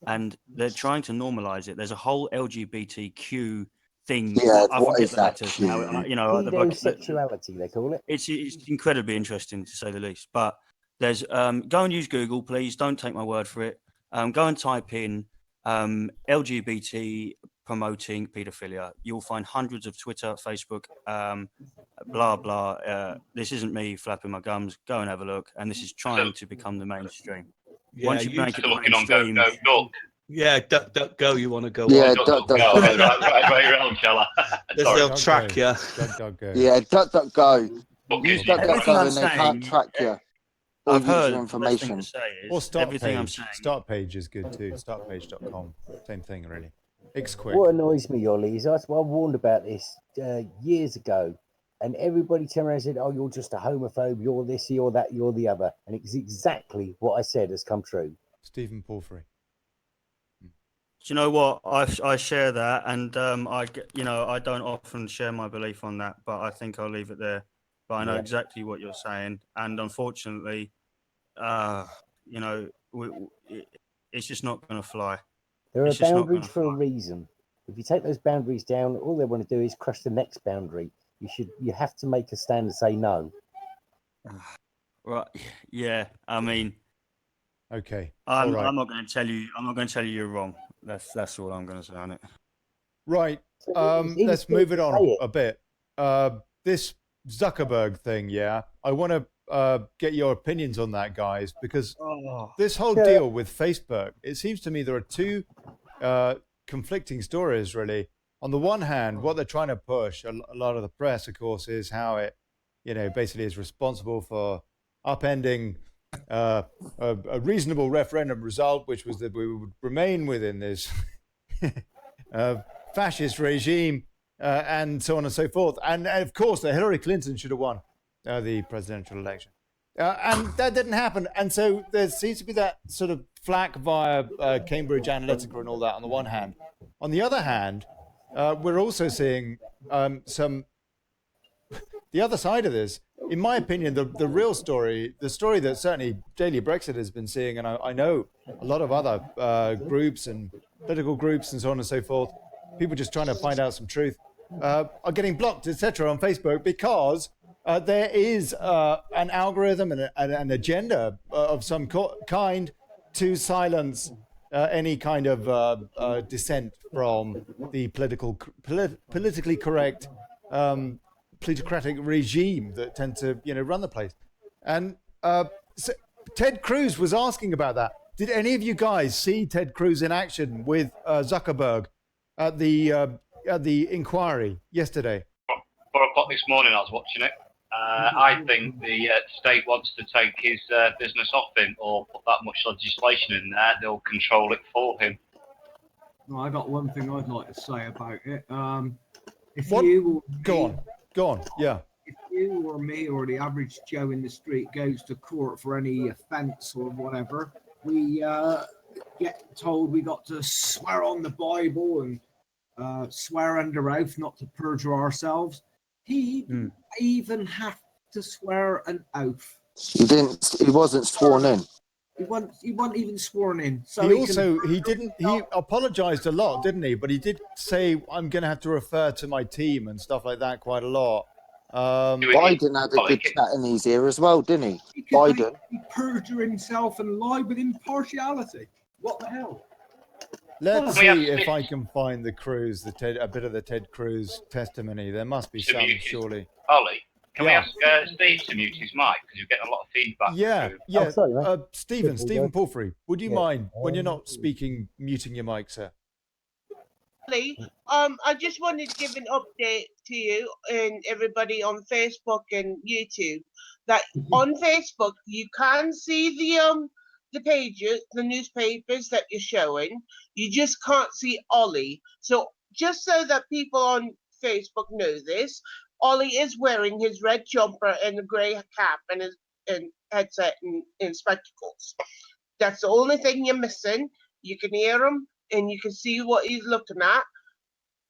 and they're trying to normalise it. There's a whole LGBTQ thing. Yeah, I what forget is the that? letters now. You know, Pedosexuality, they call it. It's incredibly interesting, to say the least. But there's go and use Google, please. Don't take my word for it. Go and type in LGBT promoting paedophilia. You'll find hundreds of Twitter, Facebook, blah blah. This isn't me flapping my gums. Go and have a look. And this is trying to become the mainstream. Yeah, Once you make it the looking on mainstream, Duck. Yeah, duck, go. You want to go? Yeah, on. duck, Go. Right around, shall I? They'll track you. Go. Yeah, duck, go. Okay. Use duck, Everything go, I'm and they can't saying, track you. Or I've use heard your the best thing information. to say Or is start everything page. I'm saying. Start page is good too. Startpage.com. Same thing, really. It's quick. What annoys me, Ollie, is I warned about this years ago, and everybody turned around and said, "Oh, you're just a homophobe. You're this, you're that, you're the other," and it's exactly what I said has come true. Stephen Palfrey. Do you know what? I share that, and I don't often share my belief on that, but I think I'll leave it there. But I know exactly what you're saying, and unfortunately, it's just not going to fly. There are boundaries for a reason. If you take those boundaries down, all they want to do is crush the next boundary. You have to make a stand and say no. Right? Yeah. I mean, okay. I'm right. not going to tell you. I'm not going to tell you you're wrong. That's all I'm going to say on it. Right. Let's move it on a bit. This Zuckerberg thing, yeah. I want to get your opinions on that, guys, because this whole deal with Facebook, it seems to me there are two conflicting stories, really. On the one hand, what they're trying to push, a lot of the press, of course, is how it, basically is responsible for upending a reasonable referendum result, which was that we would remain within this fascist regime, and so on and so forth. And of course, that Hillary Clinton should have won the presidential election. And that didn't happen. And so there seems to be that sort of flack via Cambridge Analytica and all that on the one hand. On the other hand, we're also seeing the other side of this. In my opinion, the real story, the story that certainly Daily Brexit has been seeing, and I know a lot of other groups and political groups and so on and so forth, people just trying to find out some truth, are getting blocked, etc., on Facebook because there is an algorithm and an agenda of some kind to silence any kind of dissent from the politically correct plutocratic regime that tend to run the place. And so Ted Cruz was asking about that. Did any of you guys see Ted Cruz in action with Zuckerberg at the inquiry yesterday? 4 o'clock this morning, I was watching it. I think the state wants to take his business off him, or put that much legislation in there, they'll control it for him. No, I got one thing I'd like to say about it. Go on, yeah. If you or me or the average Joe in the street goes to court for any offence or whatever, we get told we got to swear on the Bible and swear under oath not to perjure ourselves. He didn't even have to swear an oath. He wasn't sworn in. He wasn't even sworn in. So he apologized a lot, didn't he? But he did say, I'm going to have to refer to my team and stuff like that quite a lot. Biden had a good chat in his ear as well, didn't he? Biden. He perjure himself and lie with impartiality. What the hell? Let's see if I can find the Cruz, a bit of the Ted Cruz testimony. There must be some, surely. Ollie, can we ask Steve to mute his mic, because you're getting a lot of feedback? Yeah. Sorry, Stephen Palfrey, would you mind, when you're not speaking, muting your mic, sir? I just wanted to give an update to you and everybody on Facebook and YouTube that on Facebook you can see the pages, the newspapers that you're showing. You just can't see Ollie. So just so that people on Facebook know this, Ollie is wearing his red jumper and a grey cap and his headset and spectacles. That's the only thing you're missing. You can hear him and you can see what he's looking at,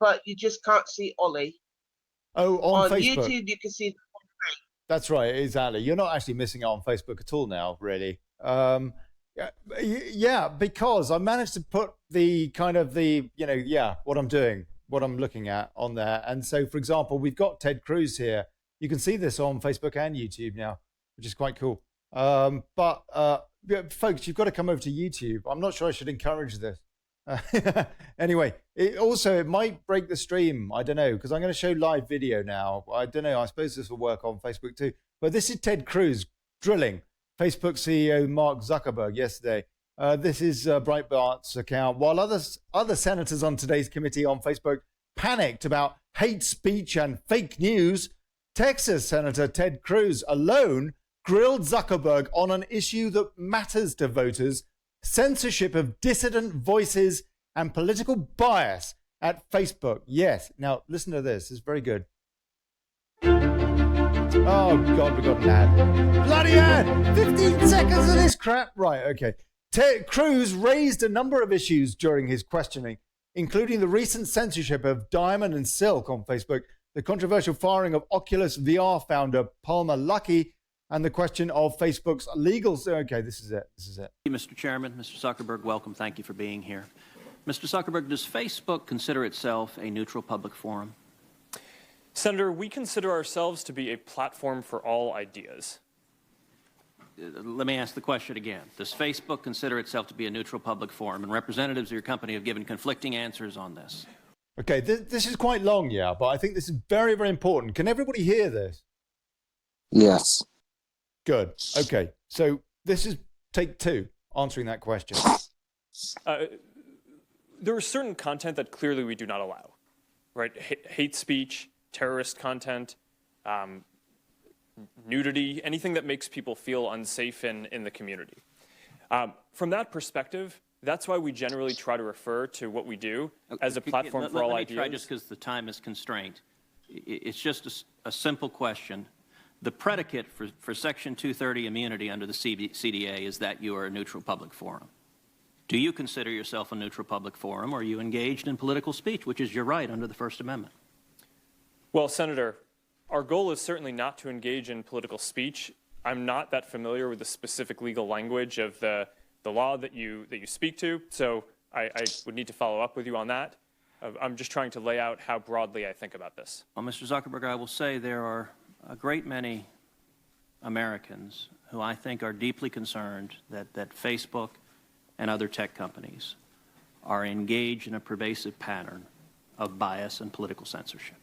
but you just can't see Ollie. Oh, on Facebook. YouTube, you can see. That's right, exactly. You're not actually missing out on Facebook at all now, really. Yeah, because I managed to put the kind of the, what I'm doing, what I'm looking at on there. And so, for example, we've got Ted Cruz here. You can see this on Facebook and YouTube now, which is quite cool. But folks, you've got to come over to YouTube. I'm not sure I should encourage this. Anyway, it might break the stream. I don't know, because I'm going to show live video now. I don't know. I suppose this will work on Facebook too. But this is Ted Cruz drilling Facebook CEO Mark Zuckerberg yesterday. This is Breitbart's account. While other senators on today's committee on Facebook panicked about hate speech and fake news, Texas Senator Ted Cruz alone grilled Zuckerberg on an issue that matters to voters: censorship of dissident voices and political bias at Facebook. Yes. Now, listen to this. It's very good. Oh, God, we got an ad. Bloody ad! 15 seconds of this crap. Right, okay. Ted Cruz raised a number of issues during his questioning, including the recent censorship of Diamond and Silk on Facebook, the controversial firing of Oculus VR founder Palmer Luckey, and the question of Facebook's legal. Okay, this is it. Mr. Chairman, Mr. Zuckerberg, welcome. Thank you for being here. Mr. Zuckerberg, does Facebook consider itself a neutral public forum? Senator, we consider ourselves to be a platform for all ideas. Let me ask the question again. Does Facebook consider itself to be a neutral public forum? And representatives of your company have given conflicting answers on this. Okay, this is quite long, yeah, but I think this is very, very important. Can everybody hear this? Yes. Good. Okay, so this is take 2, answering that question. There is certain content that clearly we do not allow, right? Hate speech, terrorist content, nudity, anything that makes people feel unsafe in the community. From that perspective, that's why we generally try to refer to what we do as a platform for all ideas. Let me try, just because the time is constrained. It's just a simple question. The predicate for Section 230 immunity under the CDA is that you are a neutral public forum. Do you consider yourself a neutral public forum, or are you engaged in political speech, which is your right under the First Amendment? Well, Senator, our goal is certainly not to engage in political speech. I'm not that familiar with the specific legal language of the law that you speak to, so I would need to follow up with you on that. I'm just trying to lay out how broadly I think about this. Well, Mr. Zuckerberg, I will say there are a great many Americans who I think are deeply concerned that Facebook and other tech companies are engaged in a pervasive pattern of bias and political censorship.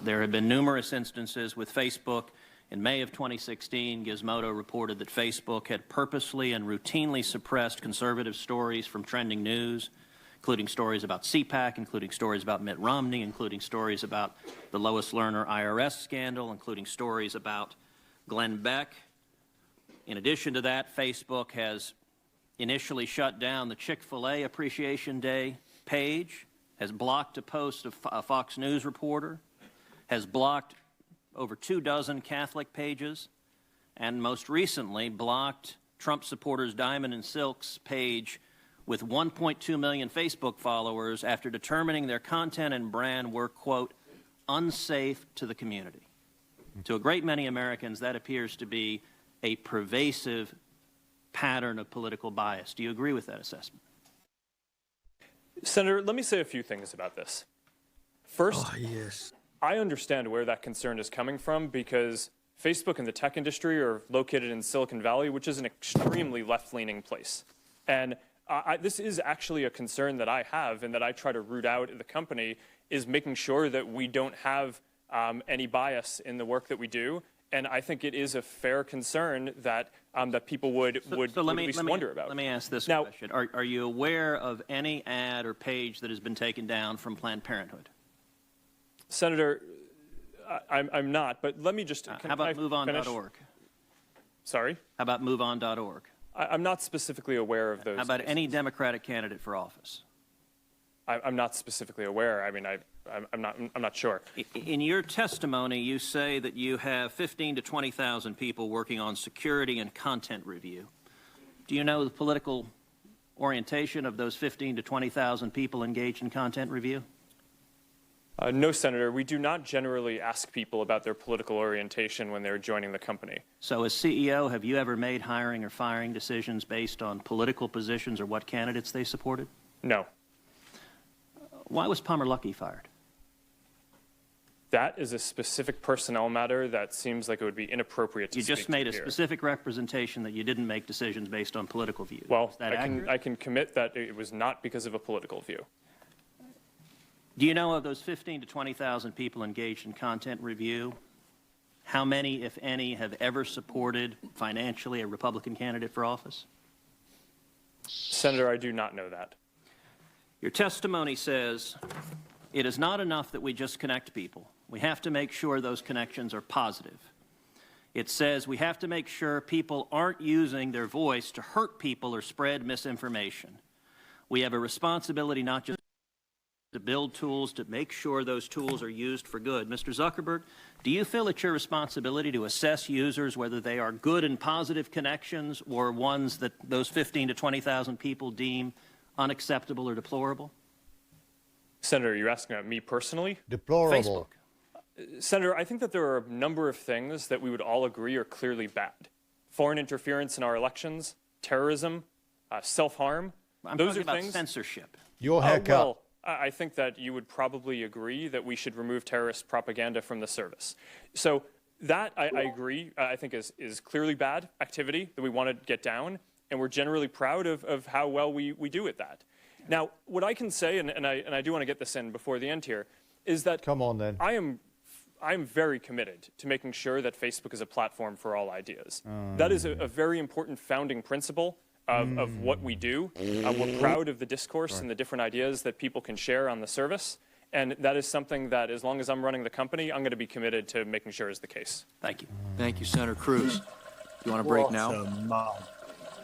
There have been numerous instances with Facebook. In May of 2016, Gizmodo reported that Facebook had purposely and routinely suppressed conservative stories from trending news, including stories about CPAC, including stories about Mitt Romney, including stories about the Lois Lerner IRS scandal, including stories about Glenn Beck. In addition to that, Facebook has initially shut down the Chick-fil-A Appreciation Day page, has blocked a post of a Fox News reporter, has blocked over 24 Catholic pages, and most recently blocked Trump supporters Diamond and Silk's page with 1.2 million Facebook followers after determining their content and brand were, quote, unsafe to the community. To a great many Americans, that appears to be a pervasive pattern of political bias. Do you agree with that assessment? Senator, let me say a few things about this. First, yes. I understand where that concern is coming from because Facebook and the tech industry are located in Silicon Valley, which is an extremely left-leaning place. And this is actually a concern that I have and that I try to root out at the company, is making sure that we don't have any bias in the work that we do. And I think it is a fair concern that that people would at least wonder about. Let me ask this question. Are you aware of any ad or page that has been taken down from Planned Parenthood? Senator, I'm not, but let me just... How about MoveOn.org? Sorry? How about MoveOn.org? I'm not specifically aware of those. How about any Democratic candidate for office? I'm not specifically aware. I mean, I'm not sure. In your testimony, you say that you have 15 to 20,000 people working on security and content review. Do you know the political orientation of those 15 to 20,000 people engaged in content review? No, Senator. We do not generally ask people about their political orientation when they're joining the company. So as CEO, have you ever made hiring or firing decisions based on political positions or what candidates they supported? No. Why was Palmer Luckey fired? That is a specific personnel matter that seems like it would be inappropriate to You just made a here. specific representation that you didn't make decisions based on political views. Well, Is that I accurate? can commit that it was not because of a political view. Do you know of those 15 to 20,000 people engaged in content review, how many, if any, have ever supported financially a Republican candidate for office? Senator, I do not know that. Your testimony says it is not enough that we just connect people. We have to make sure those connections are positive. It says we have to make sure people aren't using their voice to hurt people or spread misinformation. We have a responsibility not just to build tools, to make sure those tools are used for good. Mr. Zuckerberg, do you feel it's your responsibility to assess users whether they are good and positive connections or ones that those 15 to 20,000 people deem unacceptable or deplorable? Senator, you're asking about me personally? Deplorable. Senator, I think that there are a number of things that we would all agree are clearly bad. Foreign interference in our elections, terrorism, self-harm. I'm Those talking are about things. censorship. Your haircut. Well, I think that you would probably agree that we should remove terrorist propaganda from the service. So that, I agree, I think is clearly bad activity that we want to get down, and we're generally proud of how well we do at that. Now, what I can say, and I do want to get this in before the end here, is that come on then. I am very committed to making sure that Facebook is a platform for all ideas. That is a very important founding principle of what we do. We're proud of the discourse and the different ideas that people can share on the service. And that is something that, as long as I'm running the company, I'm going to be committed to making sure is the case. Thank you. Thank you, Senator Cruz. You want to break now?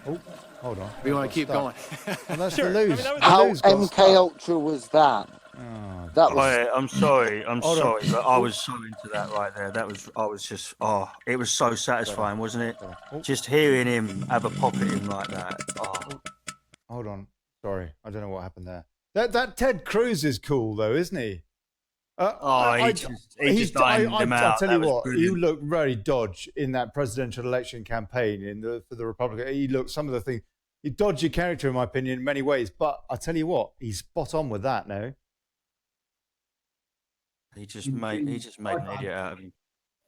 Oh, hold on. We want to keep going. Well, that's Sure. the lose. I mean, How the lose got MK stuck. Ultra was that? Oh, That was. I'm sorry, Hold on. but I was so into that right there. I was just, it was so satisfying, wasn't it? Oh. Just hearing him have a pop at him like that. Oh. Hold on. Sorry. I don't know what happened there. That Ted Cruz is cool, though, isn't he? He just ironed him out. I'll tell That you was what, brilliant. you look very dodge in that presidential election campaign for the Republican. He looked some of the things. He dodgy character, in my opinion, in many ways. But I tell you what, he's spot on with that now. He just made an idiot out of him.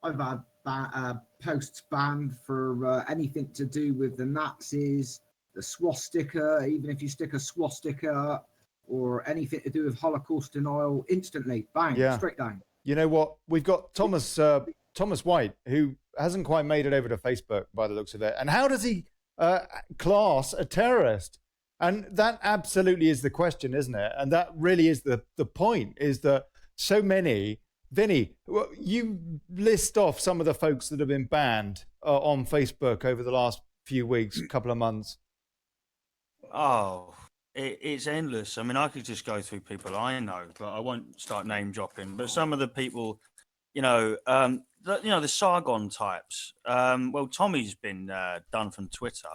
I've had posts banned for anything to do with the Nazis, the swastika, even if you stick a swastika or anything to do with Holocaust denial, instantly, bang, straight down. You know what? We've got Thomas White, who hasn't quite made it over to Facebook by the looks of it. And how does he class a terrorist? And that absolutely is the question, isn't it? And that really is the point, is that so many, Vinny, you list off some of the folks that have been banned on Facebook over the last few weeks, couple of months. Oh, it's endless. I mean, I could just go through people I know, but I won't start name dropping. But some of the people, the Sargon types. Well, Tommy's been done from Twitter,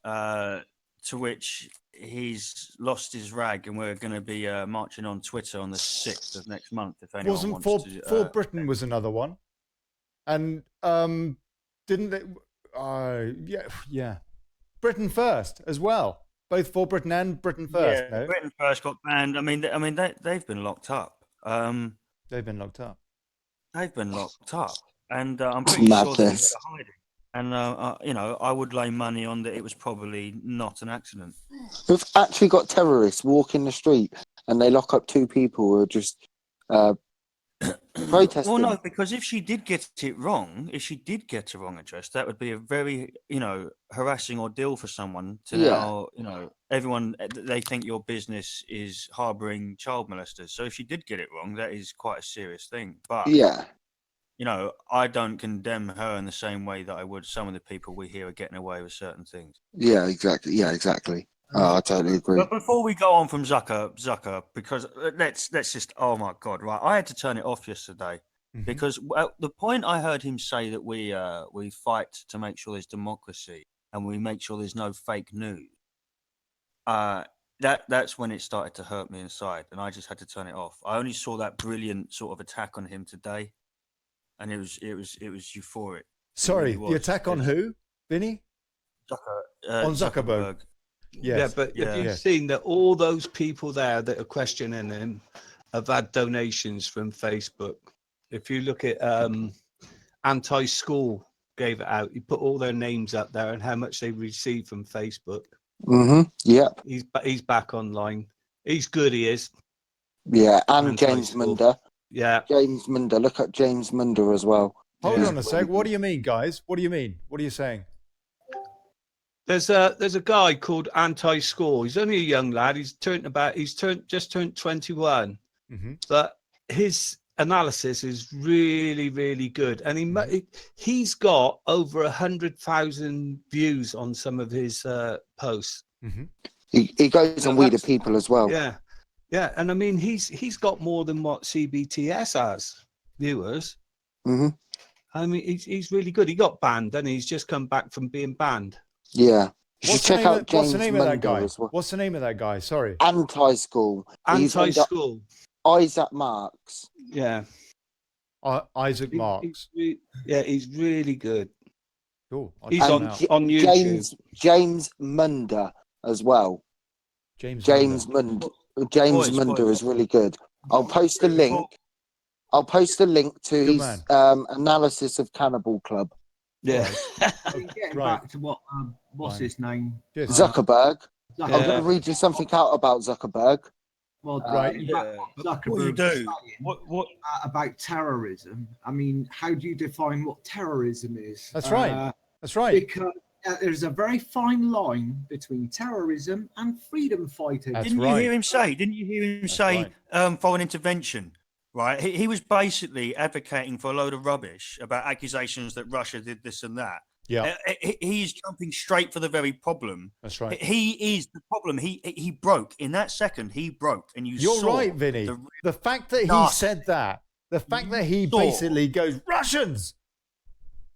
to which he's lost his rag, and we're going to be marching on Twitter on the 6th of next month. If anyone Wasn't wants to, For Britain was another one, and didn't they? Yeah, Britain First as well. Both For Britain and Britain First. Yeah, no? Britain First got banned. I mean, they've been locked up. They've been locked up. They've been locked up, and I'm pretty sure they're hiding. And I would lay money on that it was probably not an accident. We've actually got terrorists walking the street, and they lock up two people who are just protesting. Well, no, because if she did get it wrong, if she did get a wrong address, that would be a very, harassing ordeal for someone to now, everyone, they think your business is harbouring child molesters. So if she did get it wrong, that is quite a serious thing. But, I don't condemn her in the same way that I would some of the people we hear are getting away with certain things. Yeah, exactly. Oh, I totally agree. But before we go on from Zucker, because let's just, oh my God, right? I had to turn it off yesterday because at the point I heard him say that we fight to make sure there's democracy and we make sure there's no fake news. That's when it started to hurt me inside, and I just had to turn it off. I only saw that brilliant sort of attack on him today, and it was euphoric. Sorry, really the attack on who, Vinny? On Zuckerberg. Yes. Yeah, but have you seen that all those people there that are questioning him have had donations from Facebook? If you look at Anti-School gave it out, he put all their names up there and how much they received from Facebook. Yep. He's back online. He's good, he is. Yeah, and James Munder. Yeah. James Munder. Look at James Munder as well. Hold on a sec. What do you mean, guys? What do you mean? What are you saying? There's a guy called Anti-School. He's only a young lad. Just turned 21. But his analysis is really, really good. And he's got over 100,000 views on some of his posts. He goes on We the People as well. Yeah. Yeah. And I mean he's got more than what CBTS has viewers. I mean he's really good. He got banned and he's just come back from being banned. Yeah. What's the name of that guy? What's the name of that guy? Sorry. Anti-School. Anti-School. Isaac Marks. Yeah. Isaac Marks. He's really good. Cool. He's on YouTube. James Munder as well. James Munder is really good. I'll post a link. I'll post a link to his analysis of Cannibal Club. Yeah. Getting back to what's his name? Zuckerberg. I'm going to read you something out about Zuckerberg. Well, Zuckerberg what you do? What about terrorism? I mean, how do you define what terrorism is? That's right. That's right. Because there's a very fine line between terrorism and freedom fighters. Didn't you hear him say? Foreign intervention. Right, he was basically advocating for a load of rubbish about accusations that Russia did this and that. Yeah, he's jumping straight for the very problem. That's right. He is the problem. He broke in that second. He broke, and you're saw right, Vinny. The fact that he said that, the fact that he basically goes Russians.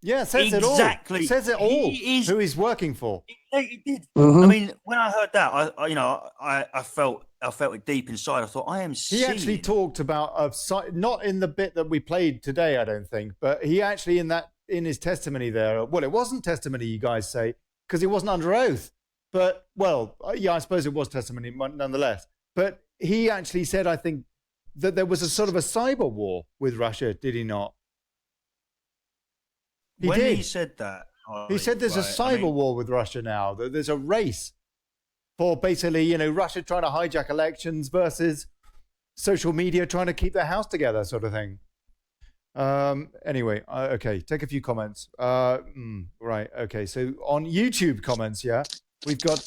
Yeah, says it all. Exactly. Says it all. Who he's working for. He did. I mean, when I heard that, I felt it deep inside. I thought, I am seeing. He actually talked about not in the bit that we played today, I don't think, but he actually in his testimony there. Well, it wasn't testimony, you guys say, because he wasn't under oath. But I suppose it was testimony nonetheless. But he actually said, I think, that there was a sort of a cyber war with Russia. Did he not? He said that. He said there's a cyber war with Russia now. That there's a race for basically, Russia trying to hijack elections versus social media trying to keep their house together, sort of thing. Anyway, okay, take a few comments. Right, okay. So on YouTube comments, we've got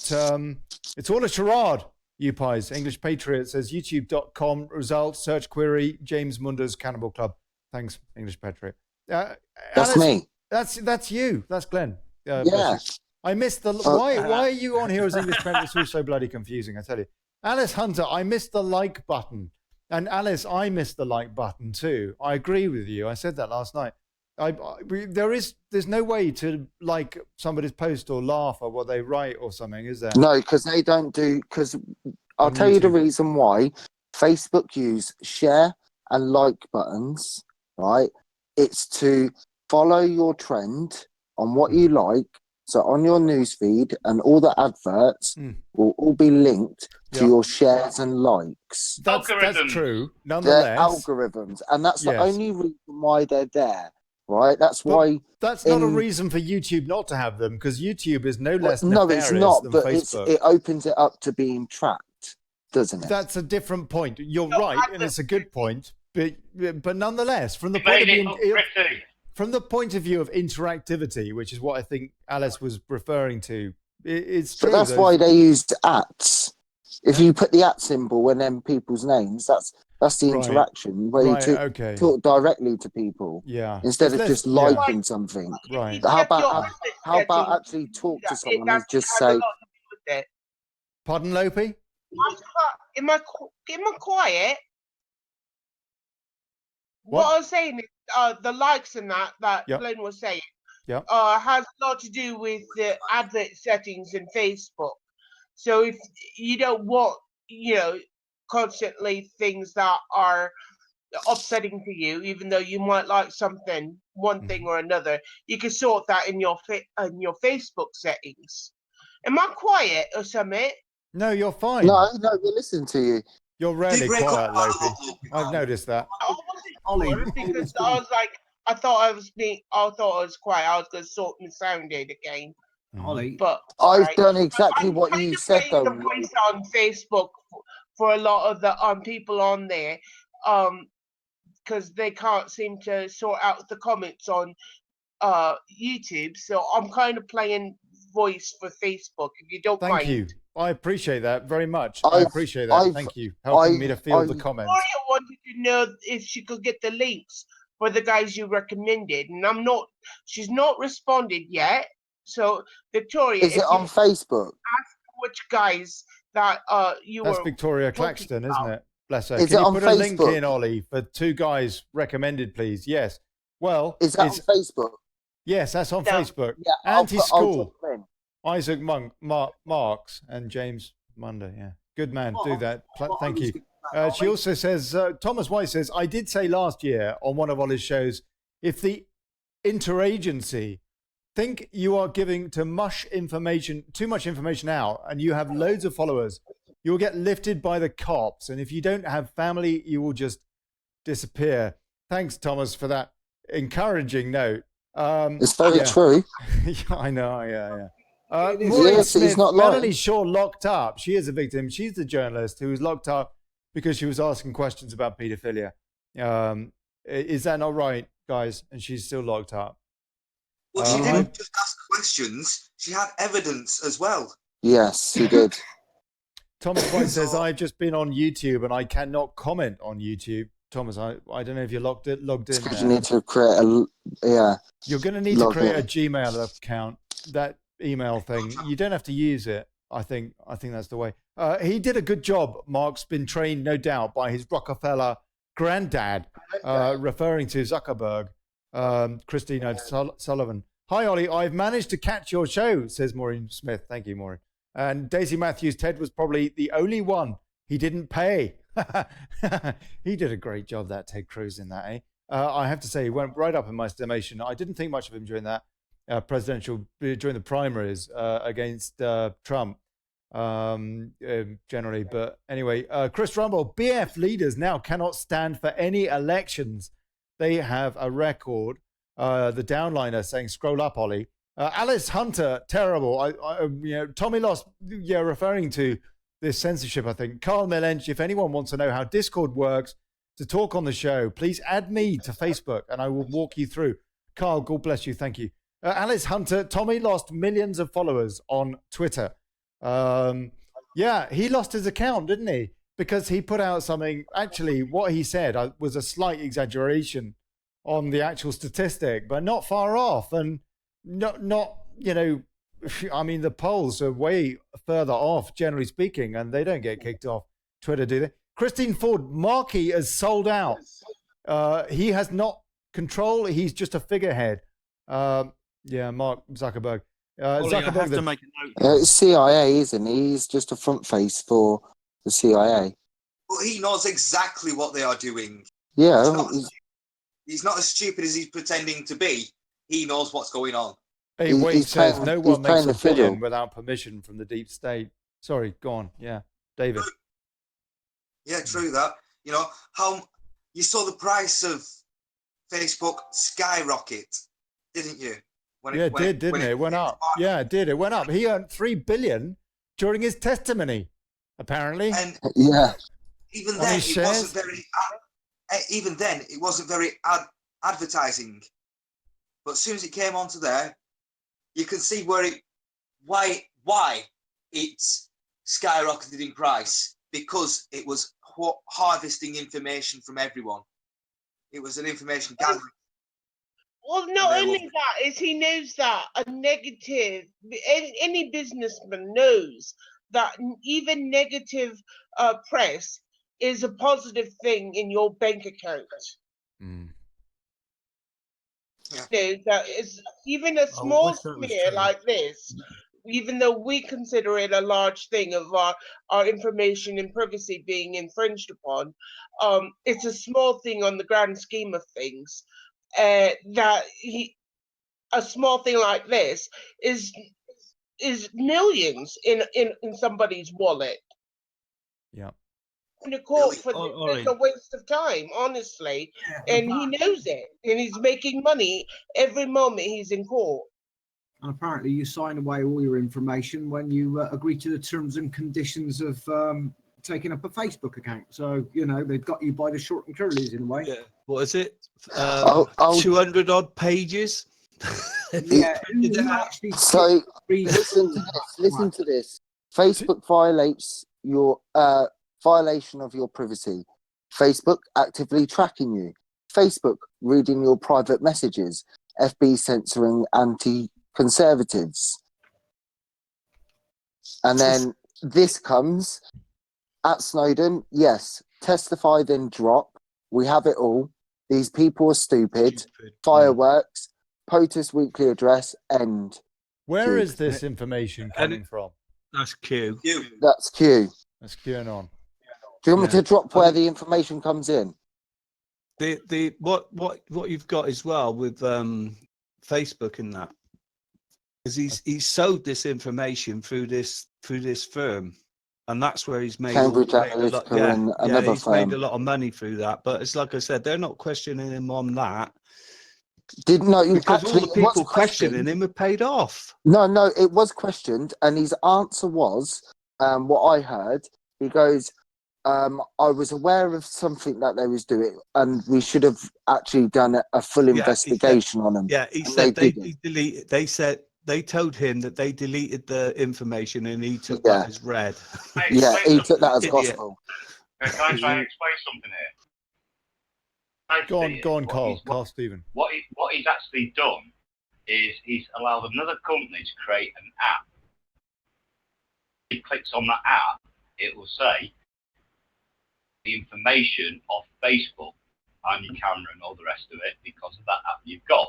it's all a charade. You pies. English Patriot says youtube.com results search query James Munder's Cannibal Club. Thanks, English Patriot. That's me. That's you. That's Glenn. Yeah. I missed the why are you on here as English Patriot? It's all so bloody confusing, I tell you. Alice Hunter, I missed the like button. And Alice, I missed the like button too. I agree with you. I said that last night. There's no way to like somebody's post or laugh at what they write or something, is there? No, because they don't do. Because I'll tell you the reason why. Facebook use share and like buttons, right? It's to follow your trend on what you like. So on your newsfeed and all the adverts will all be linked to your shares and likes. That's true. Nonetheless, they're algorithms, and that's the only reason why they're there, right? That's why. That's not a reason for YouTube not to have them, because YouTube is no less nefarious it's not. than But Facebook. it opens it up to being tracked, doesn't it? That's a different point. You're right, and it's a good point. But nonetheless, from the point of view. From the point of view of interactivity, which is what I think Alice was referring to, it's true. But that's why they used @. If you put the @ symbol and then people's names, that's the interaction where you talk directly to people. Yeah. Instead of just liking something. Right. How about actually talk to someone and just say, Pardon, Lopi? Am I quiet? What? What I was saying is, the likes and that Yep. Glenn was saying, Yep. has a lot to do with the advert settings in Facebook. So if you don't want, constantly things that are upsetting to you, even though you might like something, one thing or another, you can sort that in your Facebook settings. Am I quiet or something? No, you're fine. No, we're listening to you. You're rarely quiet, Lopi. I've noticed that. I wasn't sure because I was like, I thought I was quiet. I was going to sort my sound in again. Ollie, but I've done exactly what you said, though. The voice on Facebook for a lot of the people on there, because they can't seem to sort out the comments on YouTube. So I'm kind of playing voice for Facebook. If you don't mind. Thank you. I appreciate that very much. I appreciate that. Thank you. Helping me to field the comments. Victoria wanted to know if she could get the links for the guys you recommended, and she's not responded yet. So Victoria, is it on Facebook? Ask which guys that you That's were. Victoria Claxton, isn't it? Bless her. Is Can it you on put Facebook? a link in, Ollie, for 2 guys recommended, please? Yes. Well, is that on Facebook? Yes, that's on Facebook. Yeah, Anti-school. Isaac Marks and James Monday. Yeah, good man. Do that. Thank you. She also says, Thomas White says, I did say last year on one of Ollie's shows, if the interagency think you are giving too much information out, and you have loads of followers, you will get lifted by the cops. And if you don't have family, you will just disappear. Thanks, Thomas, for that encouraging note. It's very true. I know. Yeah. Yes, Smith, he's not lying. Melanie Shaw locked up. She is a victim. She's the journalist who was locked up because she was asking questions about paedophilia. Is that not right, guys? And she's still locked up. Well, she didn't just ask questions. She had evidence as well. Yes, she did. Thomas White says, I've just been on YouTube and I cannot comment on YouTube. Thomas, I don't know if you're logged in. Because you need to create You're going to need to create a Gmail account. That email thing, you don't have to use it. I think that's the way. He did a good job. Mark's been trained, no doubt, by his Rockefeller granddad, referring to Zuckerberg. Christina Sullivan. Hi, Ollie. I've managed to catch your show, says Maureen Smith. Thank you, Maureen. And Daisy Matthews, Ted was probably the only one he didn't pay. He did a great job, that Ted Cruz, in that, eh? I have to say, he went right up in my estimation. I didn't think much of him during that during the primaries against Trump, generally. But anyway, Chris Rumble, BF leaders now cannot stand for any elections. They have a record. The downliner saying, scroll up, Ollie. Alice Hunter, terrible. Tommy Lost, referring to this censorship, I think. Carl Melench, if anyone wants to know how Discord works to talk on the show, please add me to Facebook and I will walk you through. Carl, God bless you. Thank you. Alice Hunter, Tommy lost millions of followers on Twitter. He lost his account, didn't he? Because he put out something, actually, what he said was a slight exaggeration on the actual statistic, but not far off. And not I mean, the polls are way further off, generally speaking, and they don't get kicked off Twitter, do they? Christine Ford, Markey is sold out. He has not control. He's just a figurehead. Mark Zuckerberg. Zuckerberg, to make a note. It's CIA, isn't he? He's just a front face for the CIA. But he knows exactly what they are doing. Yeah. He's not as stupid as he's pretending to be. He knows what's going on. Hey, Wade says no one makes a billion without permission from the deep state. Sorry, go on. Yeah, David. Yeah, true that. You know, how you saw the price of Facebook skyrocket, didn't you? It did, didn't it? It went up. Yeah, it did. It went up. He earned $3 billion during his testimony, apparently. And even then, it wasn't very advertising. But as soon as it came onto there, you can see why it's skyrocketed in price, because it was harvesting information from everyone. It was an information gathering. Well, not only that, is he knows that a negative, any businessman knows that even negative press is a positive thing in your bank account. Mm. You know, that is even a small smear like this, even though we consider it a large thing of our information and privacy being infringed upon, it's a small thing on the grand scheme of things. A small thing like this is millions in somebody's wallet. Yeah. In a court for it's a waste of time, honestly, and he knows it, and he's making money every moment he's in court. And apparently, you sign away all your information when you agree to the terms and conditions of taking up a Facebook account. So you know they've got you by the short and curlies in a way. Yeah. What is it? 200 odd pages. Yeah. So listen to this. Facebook violates your violation of your privacy. Facebook actively tracking you. Facebook reading your private messages. FB censoring anti-conservatives. And then this comes at Snowden. Yes, testify then drop. We have it all. These people are stupid. Fireworks. POTUS weekly address. End. Where is this information coming from? That's Q. That's Q. That's QAnon. Do you want me to drop where the information comes in? What you've got as well with Facebook and that, because he's sold this information through this firm, and that's where he's made Cambridge a lot. Analytica and another he's firm. made a lot of money through that. But it's like I said, they're not questioning him on that. Because all the people questioning him have paid off. No, it was questioned, and his answer was, what I heard. He goes, I was aware of something that they was doing, and we should have actually done a full investigation on them. Yeah, he said they said they told him that they deleted the information, and he took that as read. Yeah, he took that as gospel. Can I try and explain something here? Go on, Carl Stephen. What he's actually done is he's allowed another company to create an app. He clicks on that app, it will say the information of Facebook and your camera and all the rest of it because of that app you've got.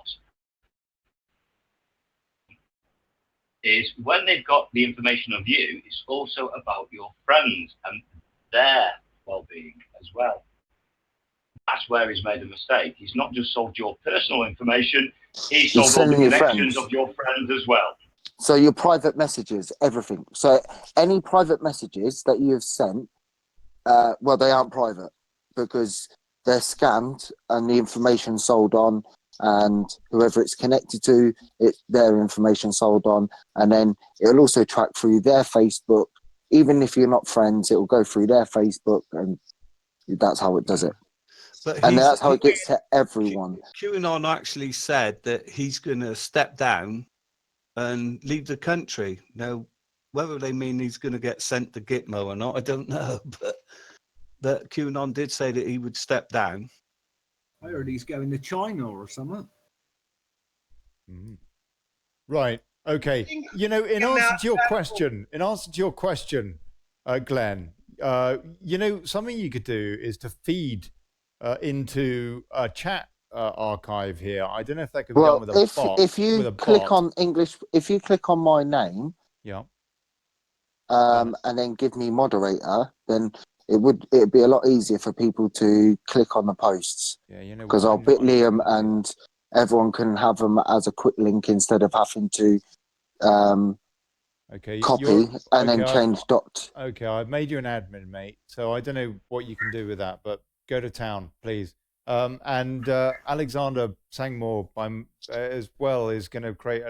Is when they've got the information of you, it's also about your friends and their well-being as well. That's where he's made a mistake. He's not just sold your personal information, he's sold all the connections of your friends as well. So your private messages, everything. So any private messages that you have sent, well, they aren't private because they're scanned and the information sold on, and whoever it's connected to, their information sold on, and then it'll also track through their Facebook. Even if you're not friends, it will go through their Facebook, and that's how it does it. And that's how it gets to everyone. QAnon actually said that he's going to step down and leave the country. Now, whether they mean he's going to get sent to Gitmo or not, I don't know. But that QAnon did say that he would step down. I heard he's going to China or something. Right. Okay. You know, in answer to your question, Glenn, you know, something you could do is to feed into a chat archive here. I don't know if that could be done with a bot. If you click on English, if you click on my name, and then give me moderator, then it'd be a lot easier for people to click on the posts. Yeah, you know, because I'll bit.ly them and everyone can have them as a quick link instead of having to copy and then change dot. Okay, I've made you an admin, mate. So I don't know what you can do with that, but go to town, please. And Alexander Sangmore as well is going to create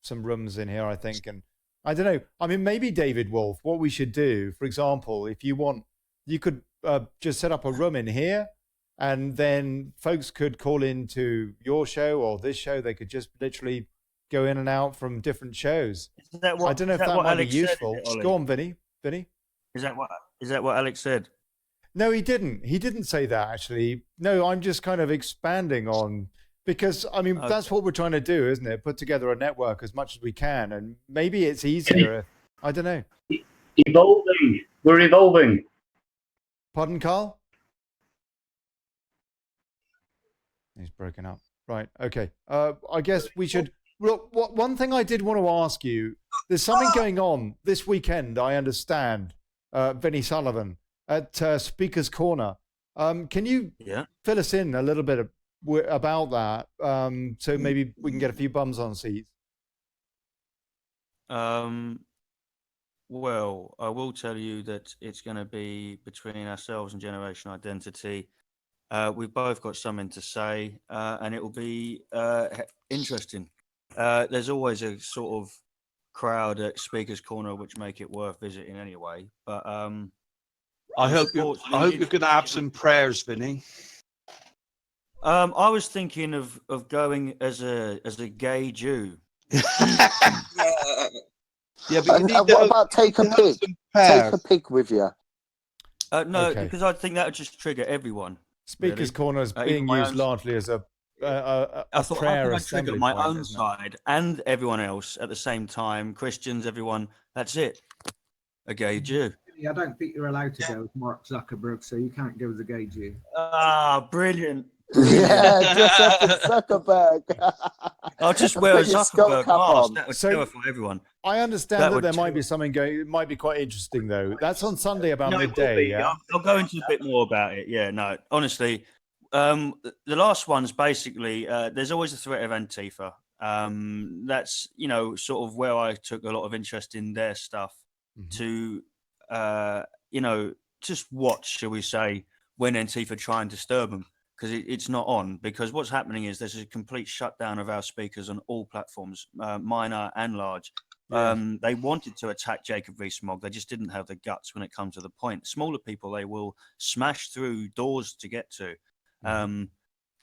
some rooms in here, I think. And I don't know. I mean, maybe David Wolf, what we should do, for example, if you want, you could just set up a room in here, and then folks could call into your show or this show. They could just literally go in and out from different shows. I don't know if that might be useful. Go on, Vinny. Is that what Alex said? No, he didn't. He didn't say that, actually. No, I'm just kind of expanding on, because, I mean, that's what we're trying to do, isn't it? Put together a network as much as we can, and maybe it's easier. I don't know. Evolving. We're evolving. Pardon, Carl? He's broken up. Right. Okay. I guess we should. Look, one thing I did want to ask you. There's something going on this weekend. I understand. Vinnie Sullivan at Speaker's Corner. Can you fill us in a little bit about that? So maybe we can get a few bums on seats. Well, I will tell you that it's going to be between ourselves and Generation Identity. We've both got something to say, and it will be interesting. There's always a sort of crowd at Speaker's Corner which make it worth visiting anyway. But I hope you're going to have some prayers, Vinny. I was thinking of going as a gay Jew. Yeah, but what about take a pig? Take a pig with you. No, because I think that would just trigger everyone. Speaker's Corner is being used largely as a prayer assembly point, my point, own side and everyone else at the same time. Christians, everyone. That's it. A gay Jew. I don't think you're allowed to go with Mark Zuckerberg, so you can't go as a gay Jew. Ah, brilliant. Yeah, dress up as Zuckerberg. I'll just wear a Zuckerberg mask. That would terrify everyone. I understand that there might be something going. It might be quite interesting though. That's on Sunday about midday. Yeah, I'll go into a bit more about it. Yeah, no, honestly, the last one's basically there's always a threat of Antifa. That's sort of where I took a lot of interest in their stuff to just watch, shall we say, when Antifa try and disturb them. Because it's not on. Because what's happening is there's a complete shutdown of our speakers on all platforms, minor and large. They wanted to attack Jacob Rees-Mogg. They just didn't have the guts when it comes to the point. Smaller people, they will smash through doors to get to.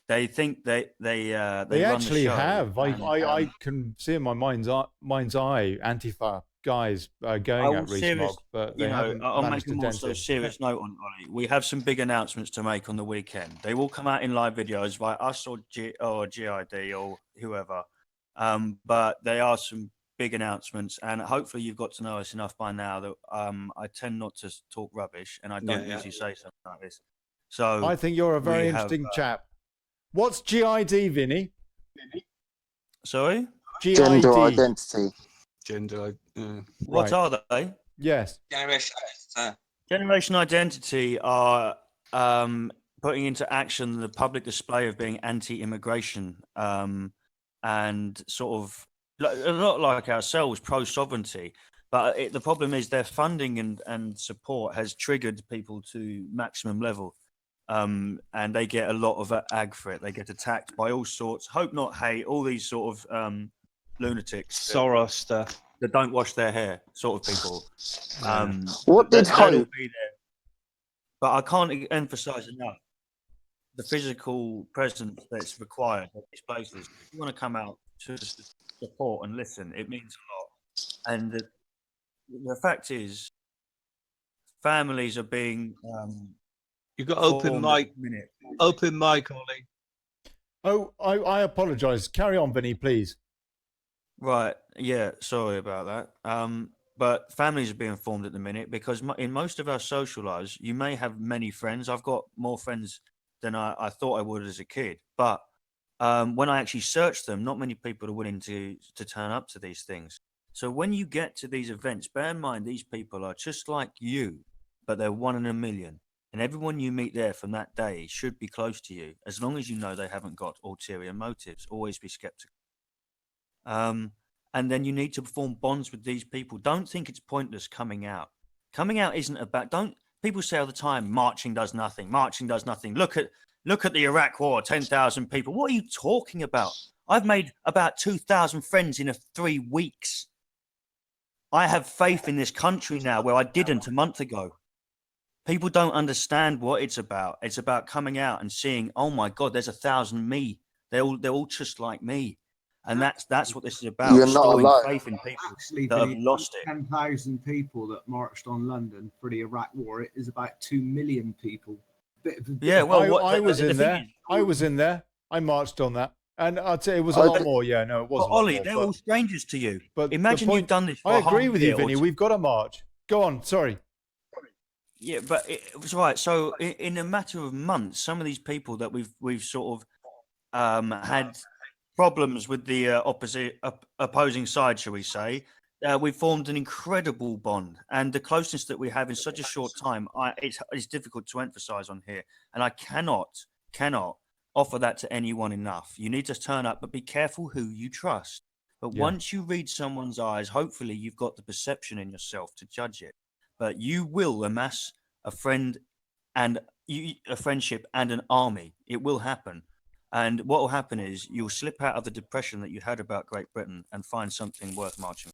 They think they actually run the show, have. and, I can see in my mind's eye Antifa guys going at Rees-Mogg, but they haven't I'll managed make a to more dent so him. serious note on Ollie. We have some big announcements to make on the weekend. They will come out in live videos by us or GID or whoever. But they are some big announcements, and hopefully you've got to know us enough by now that I tend not to talk rubbish, and I don't usually say something like this. So I think you're a very interesting chap. What's GID, Vinny? Sorry? GID. Gender identity. What are they? Yes. Generation Identity are putting into action the public display of being anti-immigration and sort of a lot like ourselves, pro-sovereignty. But the problem is their funding and support has triggered people to maximum level. And they get a lot of ag for it. They get attacked by all sorts, hope not hate, all these sort of lunatics. Soros stuff. That don't wash their hair, sort of people. What did Hope? Be there. But I can't emphasize enough the physical presence that's required at these places. If you want to come out to support and listen, it means a lot. And the fact is, families are being. You've got open mic. Open mic, Ollie. Oh, I apologise. Carry on, Vinny, please. Right. Yeah. Sorry about that. But families are being formed at the minute because in most of our social lives, you may have many friends. I've got more friends than I thought I would as a kid. But when I actually search them, not many people are willing to turn up to these things. So when you get to these events, bear in mind these people are just like you, but they're 1 in a million. And everyone you meet there from that day should be close to you, as long as you know they haven't got ulterior motives. Always be skeptical. And then you need to form bonds with these people. Don't think it's pointless coming out. Coming out isn't about. People say all the time, marching does nothing. Marching does nothing. Look at the Iraq War, 10,000 people. What are you talking about? I've made about 2,000 friends in 3 weeks. I have faith in this country now where I didn't a month ago. People don't understand what it's about. It's about coming out and seeing, oh my God, there's 1,000 me. They're all just like me. And that's what this is about. You're not alone. Faith in people Actually, that have lost it. 10,000 people that marched on London for the Iraq War. It is about 2 million people. Yeah, well, I was in there. I was in there. I marched on that. And I'd say it was a lot more. Yeah, no, it wasn't. Ollie, they're all strangers to you. But imagine you've done this for I agree with you, Vinny. We've got to march. Go on. Sorry. Yeah, but it was right. So in a matter of months, some of these people that we've sort of had problems with the opposing side, shall we say, we formed an incredible bond, and the closeness that we have in such a short time, it's difficult to emphasize on here, and I cannot offer that to anyone enough. You need to turn up, but be careful who you trust. But once you read someone's eyes, hopefully you've got the perception in yourself to judge it. But you will amass a friend and a friendship and an army. It will happen. And what will happen is you'll slip out of the depression that you had about Great Britain and find something worth marching.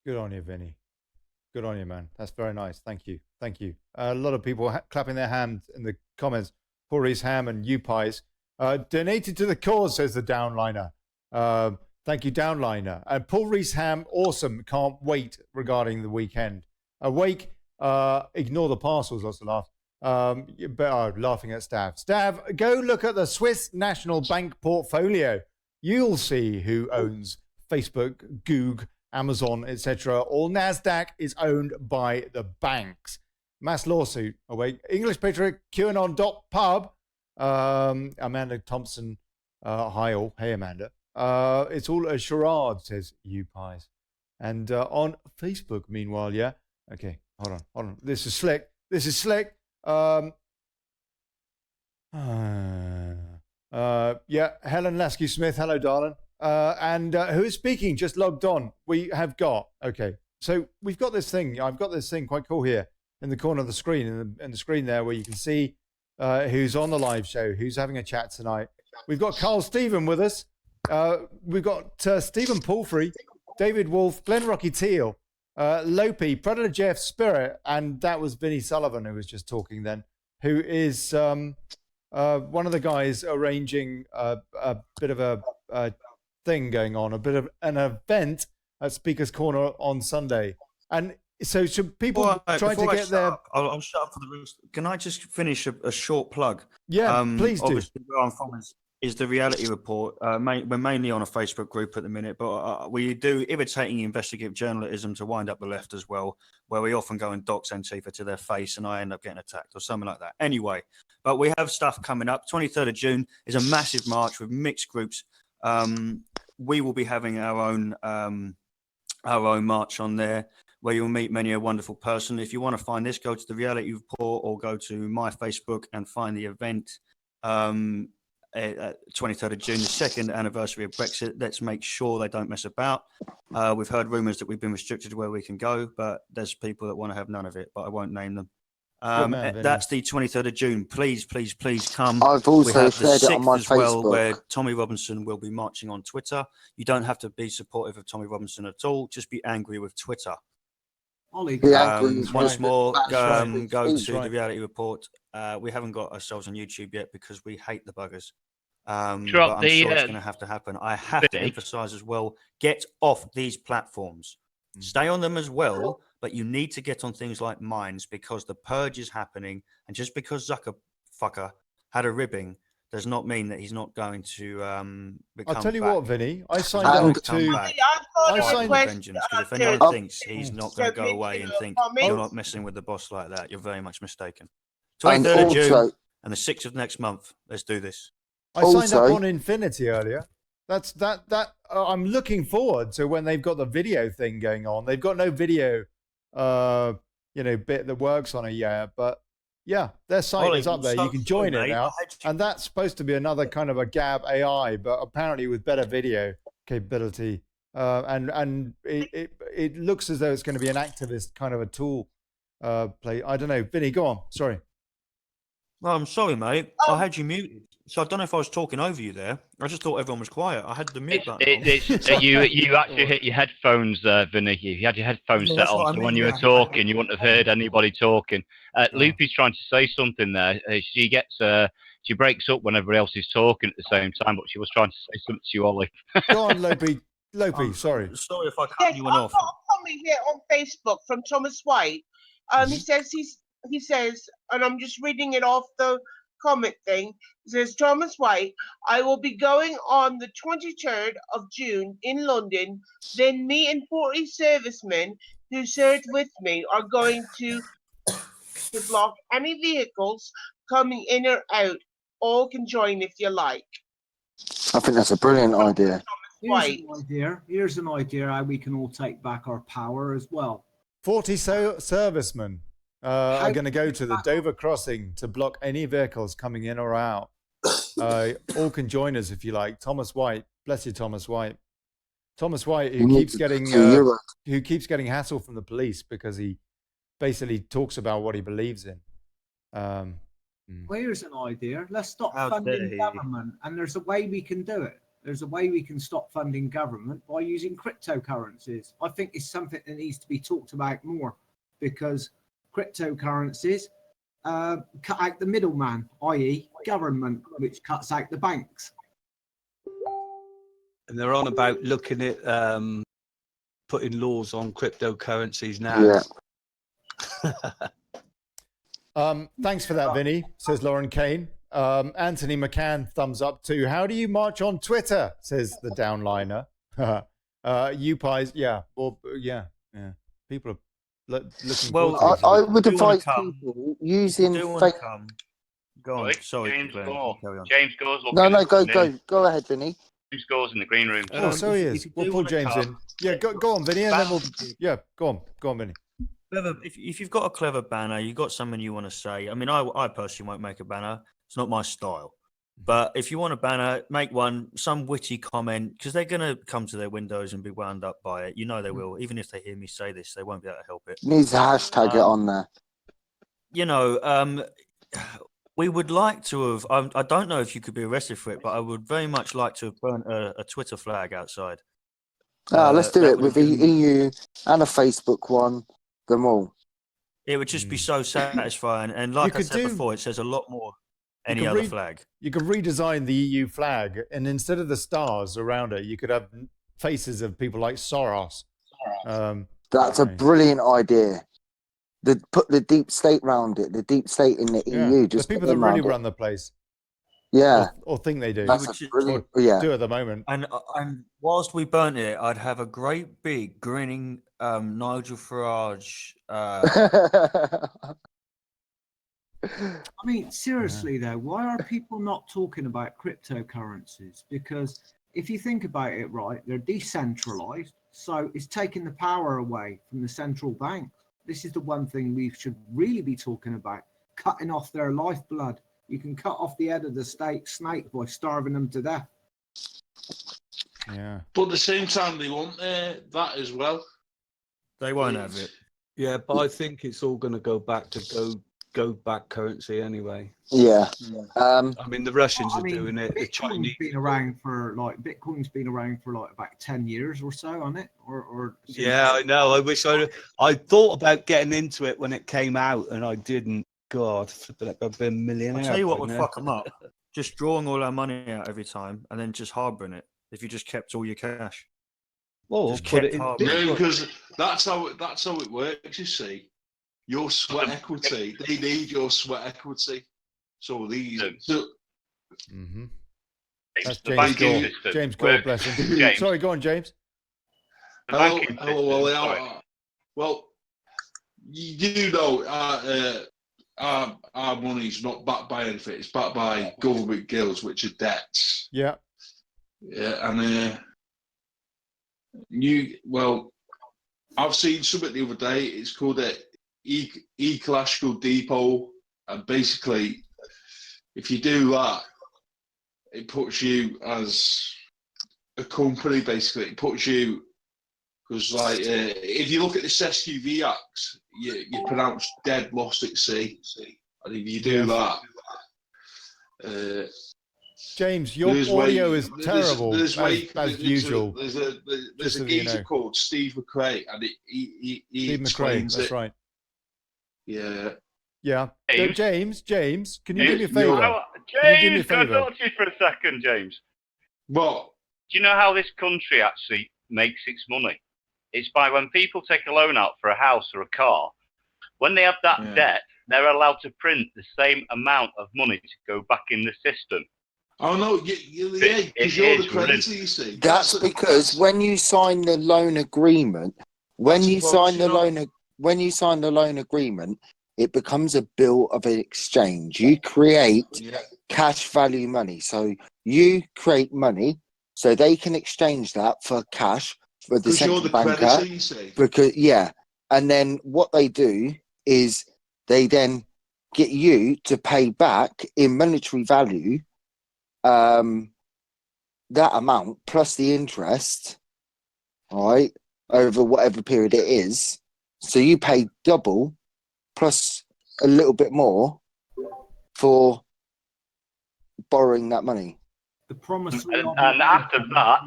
Good on you, Vinny. Good on you, man. That's very nice. Thank you. Thank you. A lot of people clapping their hands in the comments. Paul Rees Ham and you pies. Donated to the cause, says the downliner. Thank you, downliner. And Paul Rees Ham, awesome. Can't wait regarding the weekend. Awake, ignore the parcels, lots of laugh. Laughing at Stav. Stav, go look at the Swiss National Bank portfolio. You'll see who owns Facebook, Google, Amazon, etc. All NASDAQ is owned by the banks. Mass lawsuit. Awake. English Patriot, QAnon.pub. Amanda Thompson, hi all. Hey, Amanda. It's all a charade, says you pies. And on Facebook, meanwhile, yeah. Okay, hold on. This is slick. Yeah, Helen Lasky-Smith, hello, darling. And who is speaking? Just logged on. We have got, okay. So we've got this thing. I've got this thing quite cool here in the corner of the screen, in the screen there, where you can see who's on the live show, who's having a chat tonight. We've got Carl Stephen with us. We've got Stephen Palfrey, David Wolf, Glenn Rocky Teal, Lopi, Predator Jeff Spirit, and that was Vinnie Sullivan who was just talking then, who is one of the guys arranging a bit of a thing going on, a bit of an event at Speaker's Corner on Sunday. And so should people try to get there? I'll shut up for the rest. Can I just finish a short plug? Yeah, please do. Obviously, where I'm from is the reality report. We're mainly on a Facebook group at the minute, but we do irritating investigative journalism to wind up the left as well, where we often go and dox Antifa to their face and I end up getting attacked or something like that. Anyway, but we have stuff coming up. 23rd of June is a massive march with mixed groups. We will be having our own march on there, where you'll meet many a wonderful person. If you want to find this, go to the reality report or go to my Facebook and find the event. 23rd of June, the second anniversary of Brexit. Let's make sure they don't mess about. We've heard rumours that we've been restricted where we can go, but there's people that want to have none of it, but I won't name them. That's the 23rd of June. Please come. I've also we have the shared 6th it on my as well, Facebook. where Tommy Robinson will be marching on Twitter. You don't have to be supportive of Tommy Robinson at all. Just be angry with Twitter. Ollie, once more, go to right. the reality report. We haven't got ourselves on YouTube yet because we hate the buggers. But I'm sure it's going to have to happen. I have to emphasize as well, get off these platforms. Stay on them as well, but you need to get on things like Minds because the purge is happening. And just because Zuckerfucker had a ribbing does not mean that he's not going to become I'll tell you back. what, Vinny, I signed up to... Vengeance, because if anyone thinks he's not going to go away and think you're not messing with the boss like that, you're very much mistaken. 23rd of June and the 6th of next month. Let's do this. I signed up on Infinity earlier. That's I'm looking forward to when they've got the video thing going on. They've got no video, bit that works on it yet, but yeah, their site is up there. You can join it now, and that's supposed to be another kind of a Gab AI, but apparently with better video capability. And it looks as though it's going to be an activist kind of a tool play. I don't know, Vinny, go on. Sorry. Well, I'm sorry, mate. I had you muted, so I don't know if I was talking over you there. I just thought everyone was quiet. I had the mute button on. You actually hit your headphones there, Vinny. You had your headphones set on, so when you were talking, you wouldn't have heard anybody talking. Loopy's trying to say something there. She breaks up when everybody else is talking at the same time, but she was trying to say something to you, Ollie. Go on, Loopy. Sorry. Sorry if I cut you off. I've got a comment here on Facebook from Thomas White. He says, and I'm just reading it off the comment thing. It says, Thomas White, I will be going on the 23rd of June in London, then me and 40 servicemen who served with me are going to block any vehicles coming in or out. All can join if you like. I think that's a brilliant idea. Here's an idea how we can all take back our power as well. 40 servicemen are going to go to the Dover crossing to block any vehicles coming in or out. All can join us if you like. Thomas White, bless you, Thomas White. Thomas White, who keeps getting hassle from the police because he basically talks about what he believes in. Well, here's an idea. Let's stop funding government, and there's a way we can do it. There's a way we can stop funding government by using cryptocurrencies. I think it's something that needs to be talked about more, because cryptocurrencies cut out the middleman, i.e. government, which cuts out the banks. And they're on about looking at putting laws on cryptocurrencies now. Yeah. Thanks for that, Vinny, says Lauren Kane. Anthony McCann, thumbs up too. How do you march on Twitter, says the downliner. You pies, yeah. Well, yeah. People are looking Well, forward to it. I would advise people using Go on. Sorry, James Glenn, Gore. carry on. James Gore's No, looking go ahead, Vinny. James Gore's in the green room. Oh, so he is. We'll pull James in. Yeah, go on, Vinny, and then we'll. Yeah, go on, Vinny. If you've got a clever banner, you've got something you want to say. I mean, I personally won't make a banner. It's not my style. But if you want a banner, make one, some witty comment, because they're going to come to their windows and be wound up by it. You know they will. Even if they hear me say this, they won't be able to help it. Needs a hashtag it on there. You know, we would like to have, I don't know if you could be arrested for it, but I would very much like to have burnt a Twitter flag outside. Let's do it with the EU and a Facebook one, them all. It would just be so satisfying. And like I said before, it says a lot more any other flag. You could redesign the EU flag, and instead of the stars around it, you could have faces of people like Soros. That's a brilliant idea. Put the deep state round it, the deep state in the EU. Just the people that really run the place. Yeah. Or think they do. That's brilliant. Do at the moment. And whilst we burnt it, I'd have a great big grinning Nigel Farage. I mean, seriously though, why are people not talking about cryptocurrencies? Because if you think about it, right, they're decentralized, so it's taking the power away from the central bank. This is the one thing we should really be talking about: cutting off their lifeblood. You can cut off the head of the snake by starving them to death. Yeah. But at the same time, they want that as well. They won't have it. Yeah, but I think it's all going to go back to go back currency anyway. Yeah. I mean, the Russians are doing it. The Chinese. Bitcoin's been around for like about 10 years or so, hasn't it? Or yeah, I know. I wish I thought about getting into it when it came out, and I didn't. God, I've been a millionaire. I'll tell you what would fuck them up. Just drawing all our money out every time and then just harbouring it. If you just kept all your cash. Well, just kept harbouring. Yeah, because that's how it works. You see, your sweat equity. They need your sweat equity. So these. That's James Gore. James Gore, bless him. Sorry, go on, James. Well, you know, our money's not backed by anything. It's backed by government gills, which are debts. Yeah. Yeah, and I've seen something the other day. It's called a ecological depot, and basically, if you do that, it puts you as a company. Basically, it puts you, because like if you look at this SUV Act, you pronounce dead, lost at sea, and if you do that. James, your audio is terrible, as usual. There's a geezer called Steve McRae, and he explains it. That's right. Yeah. Yeah. James, can you do me a favour? favour? James, can I talk to you for a second, James? What? Do you know how this country actually makes its money? It's by when people take a loan out for a house or a car. When they have that debt, they're allowed to print the same amount of money to go back in the system. Oh no, because you're the creditor, you see. That's because when you sign the loan agreement, when you sign the loan agreement, it becomes a bill of exchange. You create cash value money. So you create money so they can exchange that for cash for the central banker. Creditor, you see. Because and then what they do is they then get you to pay back in monetary value that amount plus the interest, all right, over whatever period it is. So you pay double plus a little bit more for borrowing that money. The promise. And after that,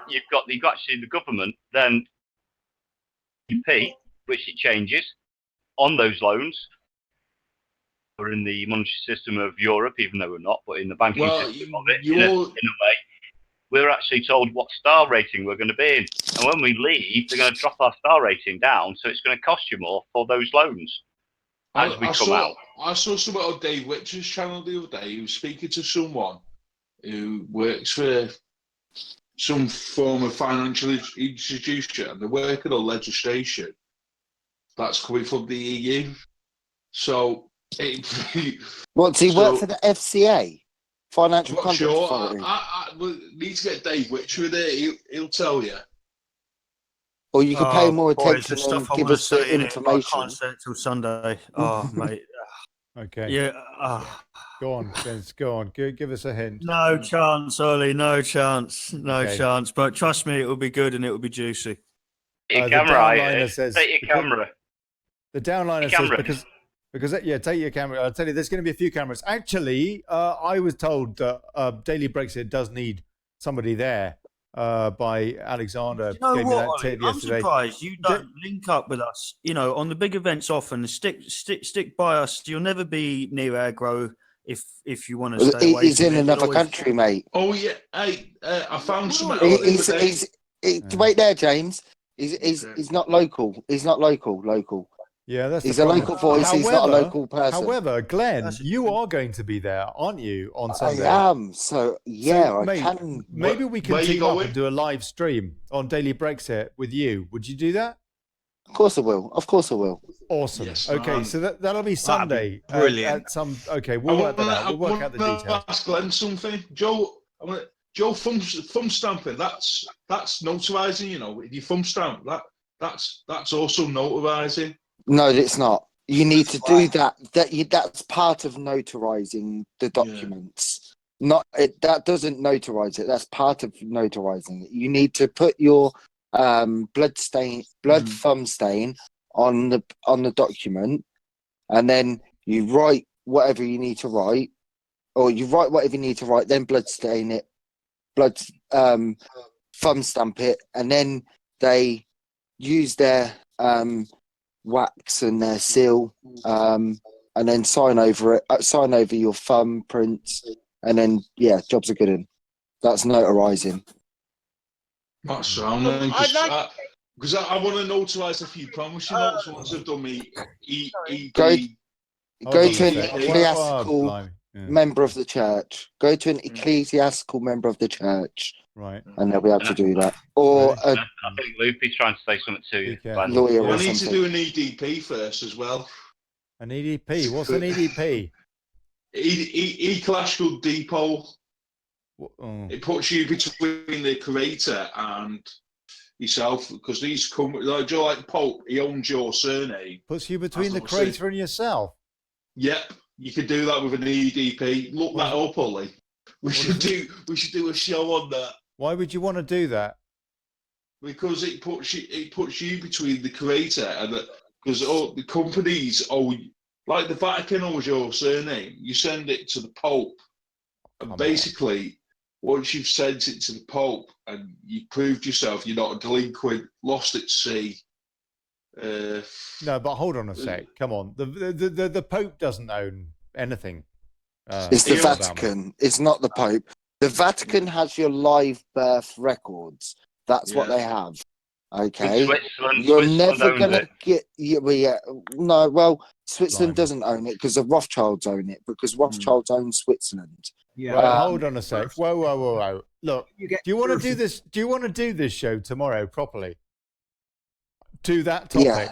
you've got actually the government then GDP, which it changes on those loans. We're in the monetary system of Europe, even though we're not, but in the banking system of it, in a way, we're actually told what star rating we're going to be in. And when we leave, they're going to drop our star rating down, so it's going to cost you more for those loans as we come out. I saw something on Dave Witcher's channel the other day. He was speaking to someone who works for some form of financial institution, and they're working on legislation that's coming from the EU. So, what, does he work for the FCA? Financial Conduct Authority? I need to get Dave Witcher in there. He'll tell you. Or you could pay more attention the and stuff give us the information. I can't say it till Sunday. Oh, mate. Okay. Yeah. Go on, Vince. Go on. Give us a hint. No chance, Ollie. No chance. No chance. But trust me, it will be good and it will be juicy. Take your camera. Take your camera. The downliner says because take your camera. I'll tell you, there's going to be a few cameras. Actually, I was told that Daily Brexit does need somebody there. By Alexander. You know gave what, me that Ollie? tip I'm yesterday. surprised you don't link up with us. You know, on the big events often. Stick by us. You'll never be near aggro if you want to stay away. He's in another country, mate. Oh yeah, hey, I found some. Wait there, James. He's not local. He's not local. Yeah, that's he's a local voice. However, he's not a local person. However, Glenn, you are going to be there, aren't you, on Sunday? I am. So I can. Maybe we can team up and do a live stream on Daily Brexit with you. Would you do that? Of course I will. Awesome. Yes, okay, so that'll be Sunday. Brilliant. We'll work that out. We'll work out the details. Ask Glenn something, Joe. Joe, thumb stamping. That's notarizing. You know, if you thumb stamp, that's also notarizing. No, it's not. You need to do that. That's part of notarizing the documents. That doesn't notarize it. That's part of notarizing it. You need to put your blood thumb stain on the document, and then you write whatever you need to write, or you write whatever you need to write, then blood stain it, thumb stamp it, and then they use their wax and their seal, and then sign over your thumbprints, and then jobs are good. That's notarizing. That's sound, because I want to notarize a few promissory notes once I've done me. Go to an ecclesiastical member of the church. Go to an ecclesiastical member of the church. Right. And they'll be able to do that. Or I think Loopy's trying to say something to you. Lawyer or I need something. to do an EDP first as well. An EDP? What's an EDP? Ecological depot. It puts you between the creator and yourself, because these come like Pope, he owns your surname. Puts you between the creator and yourself. Yep, you can do that with an EDP. Look that up, Ollie. We should do a show on that. Why would you want to do that? Because it puts you between the creator and because all the companies like the Vatican owns your surname. You send it to the Pope, and basically once you've sent it to the Pope and you proved yourself, you're not a delinquent, lost at sea. No, but hold on a sec. Come on, the Pope doesn't own anything. It's the Vatican. It's not the Pope. The Vatican has your live birth records. That's what they have. Okay. You're never going to get. Switzerland doesn't own it because the Rothschilds own it, because Rothschilds own Switzerland. Yeah. Right, hold on a sec. Whoa. look. Do you want to do this? Do you want to do this show tomorrow properly? To that topic.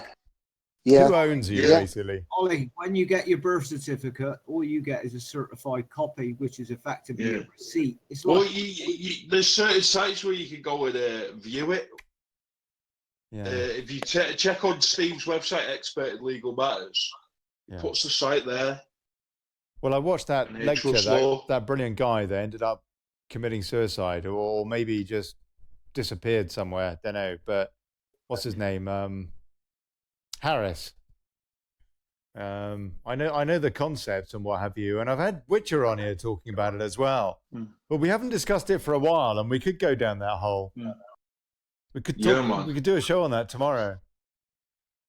Yeah. Who owns you, Yeah. basically? Ollie, when you get your birth certificate, all you get is a certified copy, which is effectively a receipt. It's like there's certain sites where you can go and view it. Yeah. If you check on Steve's website, Expert in Legal Matters, it puts the site there. Well, I watched that And lecture, trust law. that brilliant guy that ended up committing suicide, or maybe just disappeared somewhere. Don't know, but what's his name? Harris. I know the concepts and what have you, and I've had Witcher on here talking about it as well. But we haven't discussed it for a while, and we could go down that hole. We could talk, we could do a show on that tomorrow.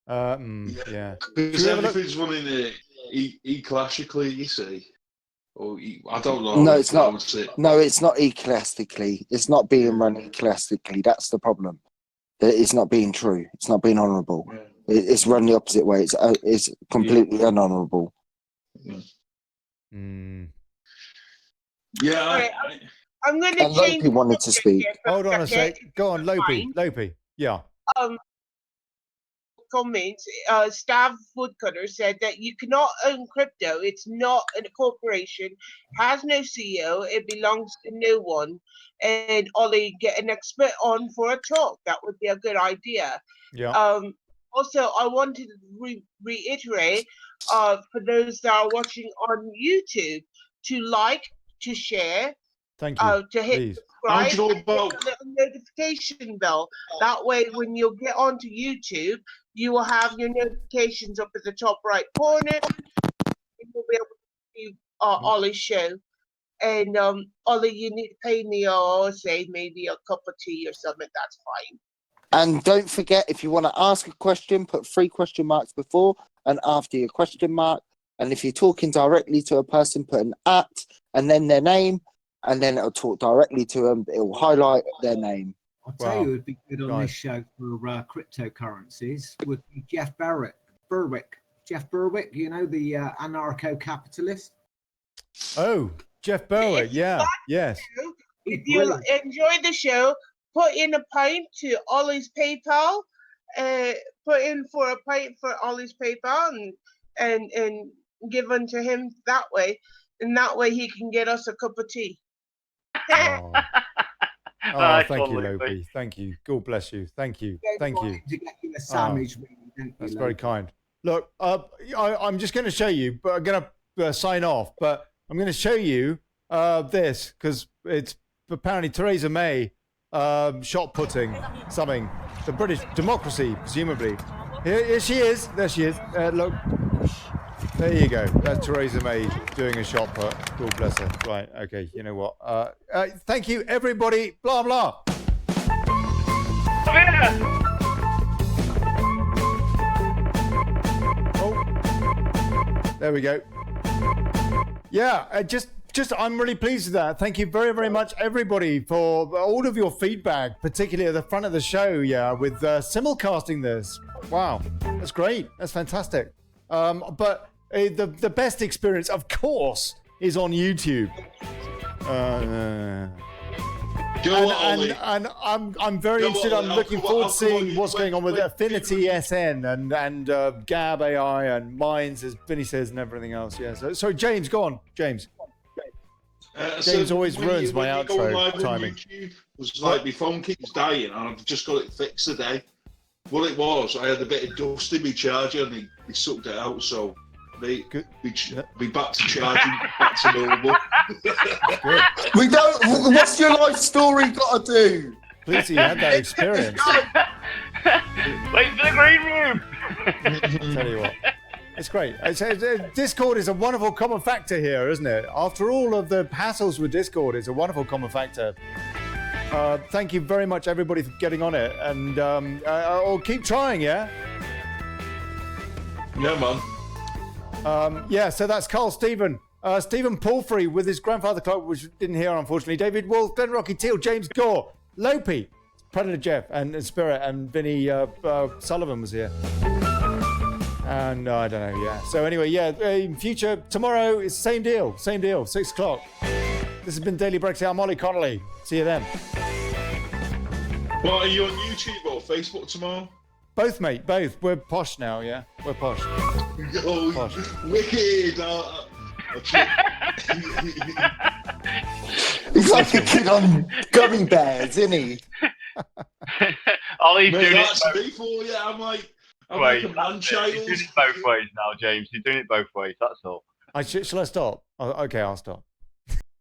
Yeah. Because everything's running e-classically, you see. Or I don't know. No, it's not. No, it's not ecclesiastically. It's not being run ecclesiastically. That's the problem. It's not being true. It's not being honourable. It's run the opposite way. It's completely unhonourable. Yeah. I'm going to And change. Lopi wanted to speak. Hold on a sec. Go on, Lopi. Yeah. Comments. Stav Woodcutter said that you cannot own crypto. It's not a corporation, has no CEO. It belongs to no one. And Ollie, get an expert on for a talk. That would be a good idea. Yeah. Also, I wanted to reiterate for those that are watching on YouTube to like, to share, Thank you. to hit subscribe, and hit the little notification bell. That way, when you get onto YouTube, you will have your notifications up at the top right corner. And you'll be able to see Ollie's show. And Ollie, you need to pay me, or say maybe a cup of tea or something. That's fine. And don't forget, if you want to ask a question, put 3 question marks before and after your question mark. And if you're talking directly to a person, put an @ and then their name, and then it'll talk directly to them. It will highlight their name. I'll tell you, it would be good on this show for cryptocurrencies would be Jeff Berwick. Jeff Berwick, you know, the anarcho-capitalist. Oh, Jeff Berwick. Yeah. Yes. If you enjoy the show, put in a pint to Ollie's PayPal. Put in for a pint for Ollie's PayPal and give unto him that way. And that way he can get us a cup of tea. Oh, thank you, Lopi. Thank you. God bless you. Thank you. Thank you. To get you a sandwich, That's very kind. Look, I'm just going to show you, but I'm going to sign off. But I'm going to show you this because it's apparently Theresa May shot putting something. The British democracy, presumably. Here she is. There she is. Look. There you go. That's Theresa May doing a shot put. God bless her. Right. Okay. You know what? Thank you, everybody. Blah, blah. Oh. There we go. Yeah. Just I'm really pleased with that. Thank you very, very much, everybody, for all of your feedback, particularly at the front of the show. Yeah. With simulcasting this. Wow. That's great. That's fantastic. But the best experience, of course, is on YouTube. And I'm very interested. I'm looking forward to seeing what's going on with Affinity SN and Gab AI and Minds, as Vinny says, and everything else. Yeah. So James, go on, James. James always ruins my outro timing. It was like my phone keeps dying, and I've just got it fixed today. What it was, I had a bit of dust in my charger, and he sucked it out, so be back to charging, back to normal. We don't. What's your life story got to do? Please, you had that experience. Wait for the green room. I'll tell you what, it's great. Discord is a wonderful common factor here, isn't it? After all of the hassles with Discord, it's a wonderful common factor. Thank you very much, everybody, for getting on it, and I'll keep trying. Yeah. Yeah, man. So that's Carl Stephen Palfrey with his grandfather clock, which we didn't hear, unfortunately. David Wolf, Glenn Rocky Teal, James Gore, Lopi, Predator Jeff, and Spirit, and Vinny Sullivan was here. And I don't know, yeah. So anyway, yeah, in future, tomorrow is same deal, 6 o'clock. This has been Daily Brexit. I'm Olly Connelly. See you then. Well, are you on YouTube or Facebook tomorrow? Both, mate. Both. We're posh now, yeah? We're posh. Oh, Posh. wicked. He's like a kid on gummy bears, isn't he? Ollie's Mate, doing that's it. me for you. I'm like a man He's child. doing it both ways now, James. He's doing it both ways. That's all. Shall I stop? Okay, I'll stop.